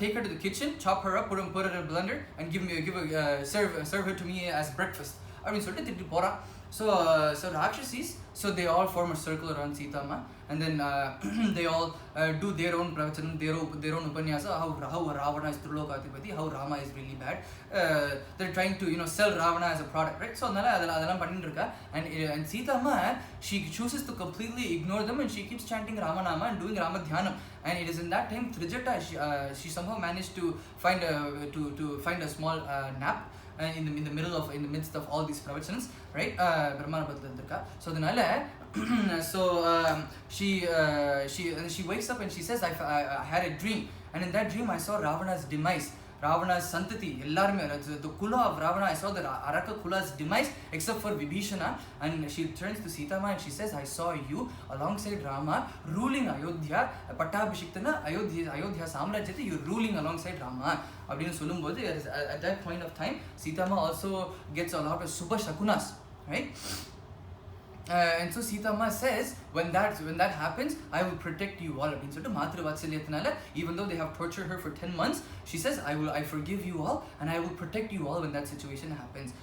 take her to the kitchen, chop her up, put her in a blender, and serve her to me as breakfast. அப்படின்னு சொல்லிட்டு திட்டு போறா. So Rakshasis, so they all form a circle around Sita Ma, and then they all do their own pravachanam, their own upanyasa, how Ravana is Trulokadipati, how Rama is really bad. They're trying to sell Ravana as a product, right? So and Sita Ma, she chooses to completely ignore them, and she keeps chanting Ramanama and doing Ramadhyanam. And it is in that time Trijata, she somehow managed to find a small nap in the midst of all these pravachans, right? Brahmana Badlandirka. So she wakes up and she says, I had a dream, and in that dream I saw Ravana's demise, Ravana's santati, the kula of Ravana. I saw the Araka kula's demise except for Vibhishana. And she turns to Sita Ma and she says, I saw you alongside Rama ruling Ayodhya, Pattabhishiktana, Ayodhya Samrajyate, you're ruling alongside Rama. At that point of time, Sita Ma also gets a lot of Subha Shakunas, right? And so Sita Ma says, when that happens, I will protect you all. Even though they have tortured her for 10 months, she says, I forgive you all, and I will protect you all when that situation happens.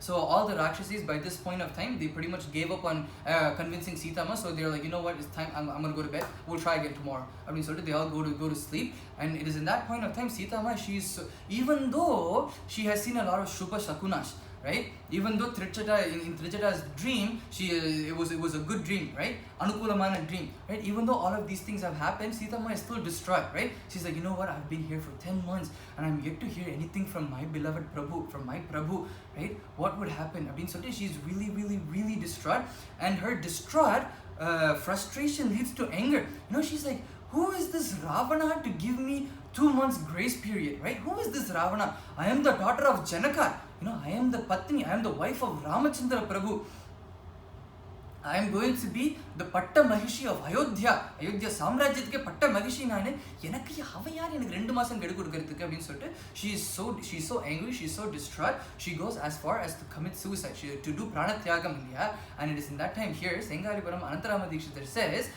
So all the Rakshasis, by this point of time, they pretty much gave up on convincing Sita Ma. So they're like, you know what, it's time, I'm going to go to bed, we'll try again tomorrow. They all go to sleep. And it is in that point of time, Sita Ma, even though she has seen a lot of Shubha Shakunas, right? Even though in Trijata's dream, it was a good dream, right? Anukulamana dream, right? Even though all of these things have happened, Sita Ma is still distraught, right? She's like, you know what? I've been here for 10 months and I'm yet to hear anything from my beloved Prabhu, from my Prabhu, right? What would happen? She's really, really, really distraught, and her distraught frustration leads to anger. She's like, who is this Ravana to give me 2 months grace period, right? Who is this Ravana? I am the daughter of Janaka. I am the Patni, I am the wife of Ramachandra Prabhu. I am going to be the Patta Mahishi of Ayodhya Samrajyatke Patta Mahishi nane. Enakku ava yaar enak 2 maasam gedu kodukradhukku appdin solittu she's so angry, she's so distraught. She goes as far as to commit suicide, to do pranatyagam, and it is in that time here Sengalipuram Anantarama Dikshitar says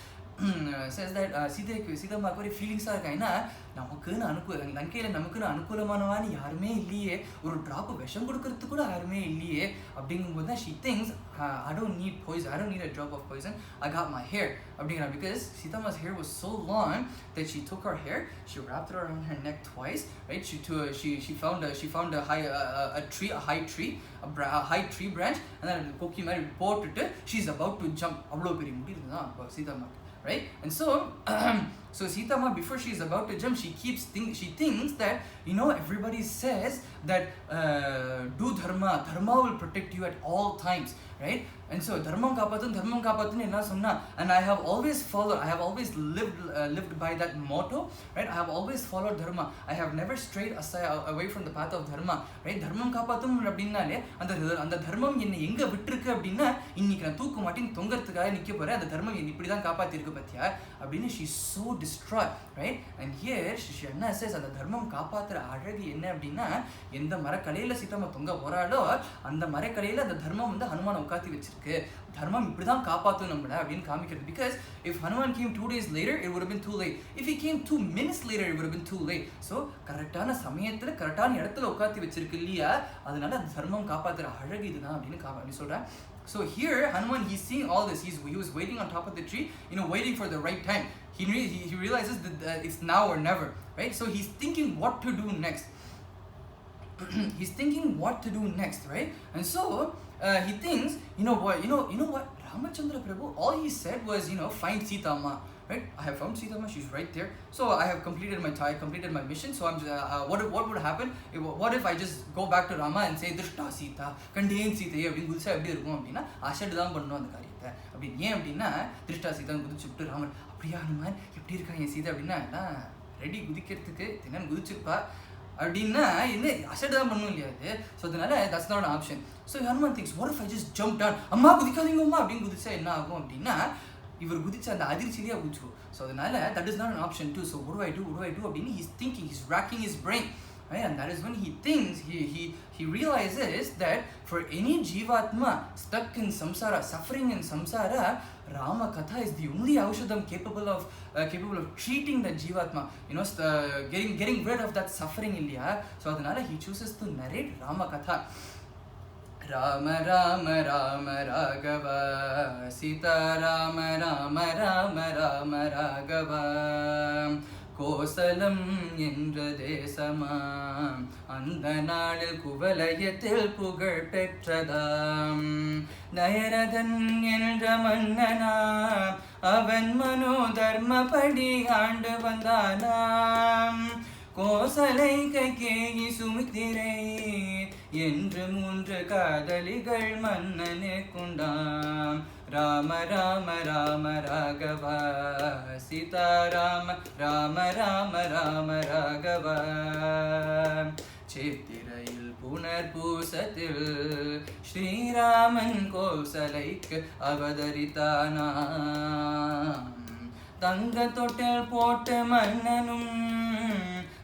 that Sita Ma very feelings are kaina namakku lankayila namakku anukulamanavan yarume illiye oru drop vesham kodukradhukku kuda yarume illiye abdingumbodha she thinks I don't need poison, I don't need a drop of poison, I got my hair because Sita Ma's hair was so long that she took her hair, she wrapped it around her neck twice, right? She found a high tree branch, and then koki mari potittu she's about to jump. Avlo peri mudi irundha Sita Ma, right? And so Sita Ma, before she is about to jump, she thinks that everybody says that do dharma will protect you at all times, right? And so dharmam kaapatun enna sonna, and I have always lived by that motto, right? I have always followed dharma, I have never strayed away from the path of dharma, right? Dharmam kaapatun அப்படினாலே அந்த தர்மம் என்ன எங்க விட்டுருக்கு அப்படினா இன்னைக்கு நான் தூக்கு மாட்டின் தொங்கறதுக்காக நிக்க போறேன், அந்த தர்மம் என்ன இப்படி தான் காப்பாத்தி இருக்கு பத்தியா அப்படினு she is so distraught, right? And here she Anna says அந்த தர்மம் காப்பாத்துற அழகு என்ன அப்படினா எந்த மரக்கலையில சீதா தொங்க போறாளோ அந்த மரக்கலையில அந்த தர்மம் வந்து ஹனுமானை உட்காத்தி வச்சிருக்கு. Dharmam இப்படிதான் காப்பாத்தும் நம்மள அப்படினு காமிக்கிறது. Because if Hanuman came 2 days later, it would have been too late. If he came 2 minutes later, it would have been too late. So கரெக்டான சமயத்துல கரெக்டான இடத்துல உட்காத்தி வச்சிருக்கு இல்லையா, அதனால அந்த தர்மம் காப்பாத்துற அழகு இதுதான் அப்படினு சொல்றேன். So here Hanuman, he's seeing all this, he was waiting on top of the tree, waiting for the right time. He realizes that it's now or never, right? So he's thinking what to do next. Right? And so he thinks, you know what, Ramachandra Prabhu, all he said was, find Sita Ma, right? I have found Sita Ma, she's right there. So I have completed my mission. So I'm what would happen? What if I just go back to Rama and say Drishta Sita, contain Sita, appdi gudisa eppadi irukum appadina ashad dhaan pannum andha kariyatha. Appdi yen appadina Drishta Sita gudichittu Raman apdiya Hanuman eppadi irukka en Sita appadina na ready gudikkiradhukku thennan gudichirpa அப்படின்னா என்ன asset தான் பண்ணும் இல்லையா அது. So அதனால that's not an option. So Hanuman thinks, what if I just jump down, அம்மா குதிக்காதீங்க அம்மா அப்படின்னு குதிச்சா என்ன ஆகும் அப்படின்னா இவர் குதிச்ச அந்த அதிர்ச்சியிலேயே குதிச்சிடும். ஸோ அதனால that is not an option too. So what do I do அப்படின்னு he's thinking, he's racking his brain, right? And that is when he thinks, he realizes that for any jivatma stuck in samsara, suffering in samsara, Rama Katha is the only aushadam capable of treating that jivatma, getting rid of that suffering illiya. So adanal he chooses to narrate Rama Katha. Ram Ram Ram Raghav Sita Ram Ram Ram Ram Raghav Kosala என்ற தேசமாம் அந்த நாளில் குவலயத்தில் புகழ் பெற்றதாம் நயரதன் என்ற மன்னனாம் அவன் மனோ தர்மப்படி ஆண்டு வந்தானாம் கோசலை கைகேயி சுமித்திரை என்று 3 காதலிகள் மன்னனே கொண்டாம் ராம ராம ராம ராகவ சீதா ராம ராம ராம ராம ராகவ சித்திரையில் புனர்பூசத்தில் ஸ்ரீராமன் கோசலைக்கு அவதரித்தானாம் தங்க தொட்டில் போட்டு மன்னனும்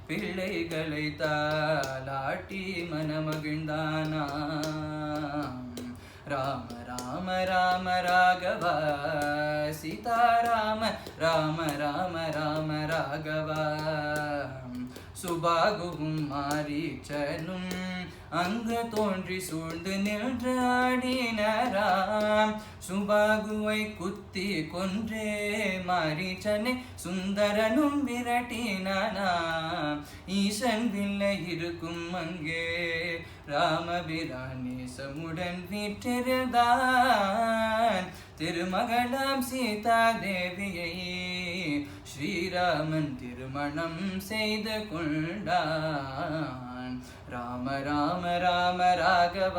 பிள்ளைகளை தாலாட்டி மனமகிழ்ந்தானாம் ராம ராம ராம ராகவ சீதா ராம ராம ராம ராம ராகவ சுபாகுவும் மாரீச்சனும் அங்கு தோன்றி சூழ்ந்து நின்று ஆடினராம் சுபாகுவை குத்தி கொன்றே மாரீச்சனை சுந்தரனும் விரட்டினானாம் ஈசன் வில்லை இருக்கும் அங்கே ராமபிரானேசமுடன் வீற்றிருந்தான் திருமகளாம் சீதா தேவியை ஸ்ரீராமன் திருமணம் செய்து கொண்டான் ராம ராம ராம ராகவ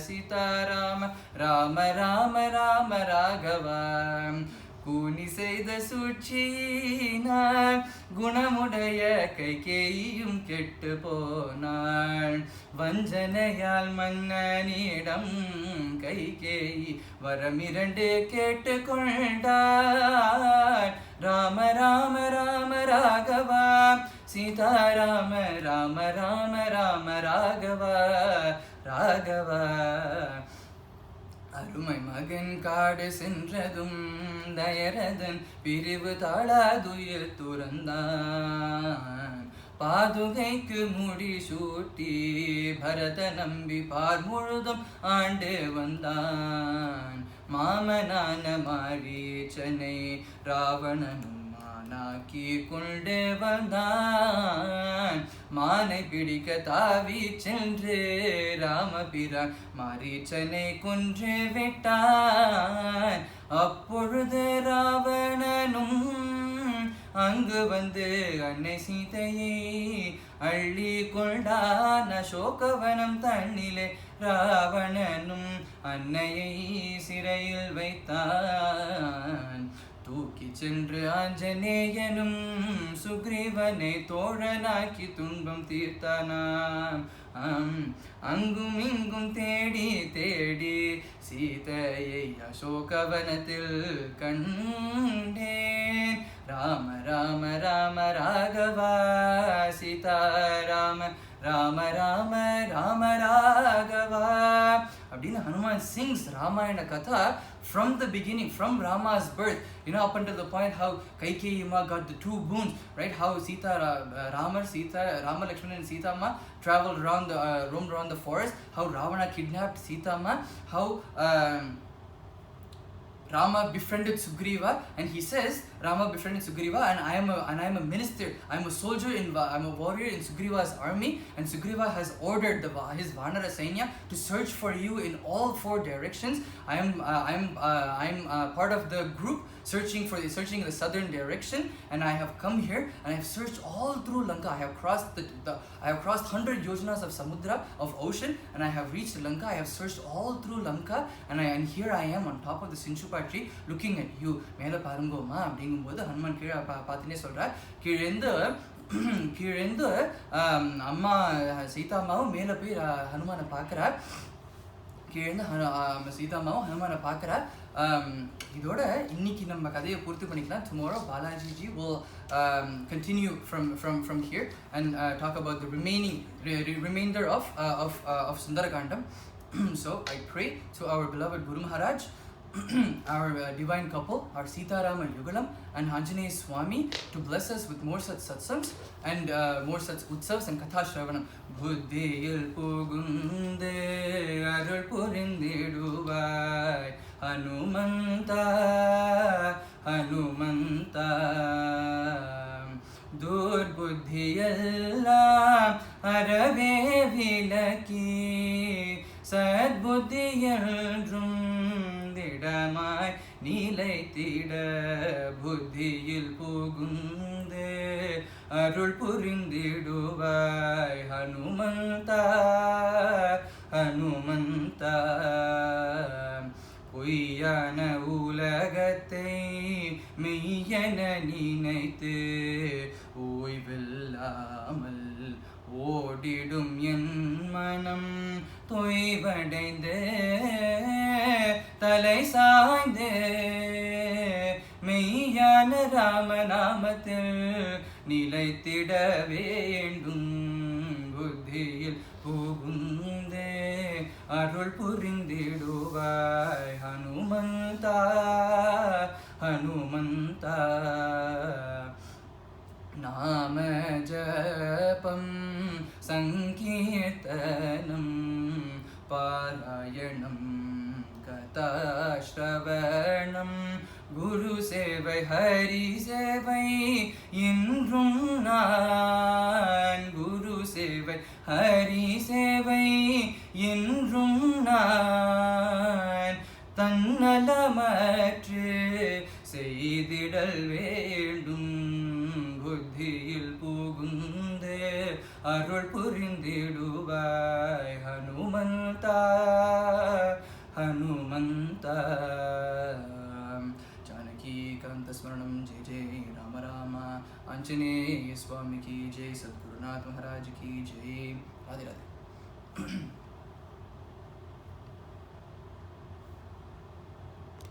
சீதா ராம ராம ராம ராம ராகவ கூனி செய்த சூழ்ச்சியினால் குணமுடைய கைகேயியும் கெட்டு போனாள் வஞ்சனையால் மன்னனிடம் கைகேயி வரமிரண்டு கேட்டு கொண்டாள் ராம ராம ராம ராகவ சீதா ராம ராம ராம ராம ராகவ ராகவ அருமை மகன் காடு சென்றதும் தயரதன் பிரிவு தாழாதுயில் துறந்தான் பாதுகைக்கு முடி சூட்டி பரத நம்பி பார் முழுதும் ஆண்டு வந்தான் மாமனான மாரீச்சனை ராவணனும் மானாக்கி கொண்டு வந்தான் மானை பிடிக்க தாவி சென்று ராமபிரான் மாரீச்சனை கொன்று விட்டான் அப்பொழுது ராவணனும் அங்கு வந்து அன்னை சீதையை அள்ளி கொண்டான் அசோகவனம் தன்னிலே ராவணனும் அன்னையை சிறையில் வைத்தான் தூக்கி சென்று ஆஞ்சநேயனும் சுக்ரீவனை தோழனாக்கி துன்பம் தீர்த்தானாம் அங்கும் இங்கும் தேடி தேடி சீதையை அசோகவனத்தில் கண்டேன் ராம ராம ராம ராகவ சீதா ராம ராம ராம ராம ராகவ அப்படின்னு Hanuman sings Ramayana Katha from the beginning, from Rama's birth, up until the point how Kaikeyi Ma got the 2 boons, right? How Rama, Lakshmana and Sita Ma traveled around roamed around the forest, how Ravana kidnapped Sita Ma, how Rama befriended Sugriva, and he says Rama befriended Sugriva, and I am a minister, I'm a soldier I'm a warrior in Sugriva's army, and Sugriva has ordered his Vanara Sainya to search for you in all 4 directions. I'm part of the group searching in the southern direction, and I have come here and I have searched all through Lanka. I have crossed I have crossed 100 yojanas of samudra, of ocean, and I have reached Lanka. I have searched all through Lanka, and here I am on top of the Sinchupa tree looking at you. Mela parangoma அப்படிங்கும்போது ஹனுமான் கீழே பார்த்துனே சொல்கிறார். கீழேந்து அம்மா சீதாமாவும் மேலே போய் ஹனுமானை பார்க்குறார். கீழேந்து சீதாமாவும் ஹனுமானை பார்க்குறார். இதோட இன்னைக்கு நம்ம கதையை பூர்த்தி பண்ணிக்கலாம். Tomorrow Balaji ji will continue from here and talk about the remainder of Sundarakaandam. So I pray to our beloved Guru Maharaj our divine couple, our Sitarama Yugalam and Anjaneya Swami, to bless us with more such satsangs and more such utsavas and katha shravanam. Buddhiyil pugunde arul purindiduvai Hanumanta Hanumanta Durbuddhiyellam arave vilaki Sadbuddhiyendrum திடமாய் நீலைத்திட புத்தியில் புகுந்து அருள் புரிந்திடுவாய் ஹனுமந்தா ஹனுமந்தா பொய்யான உலகத்தை மெய்யென நினைத்து ஓய்வில்லாமல் ஓடிடும் என் மனம் தொய்வடைந்து தலை சாய்ந்து மெய்யான ராமநாமத்தில் நிலைத்திட வேண்டும் புத்தியில் புகுந்து அருள் புரிந்திடுவாய் ஹனுமந்தா ஹனுமந்தா நாம ஜபம் சங்கீர்த்தனம் பாராயணம் கதாஸ்ரவணம் குரு சேவை ஹரி சேவை என்றும் நான் குரு சேவை ஹரி சேவை என்றும் நான் தன்னலமற்று செய்திடல் வேண்டும் புத்தியில் புகுந்து அருள் புரிந்திடுவாய் ஹனுமந்தா ஹனுமந்தா जानकीकांत स्मरणं जय जय राम राम आंजनेय स्वामी की जय सद्गुरुनाथ महाराज की जय राधे राधे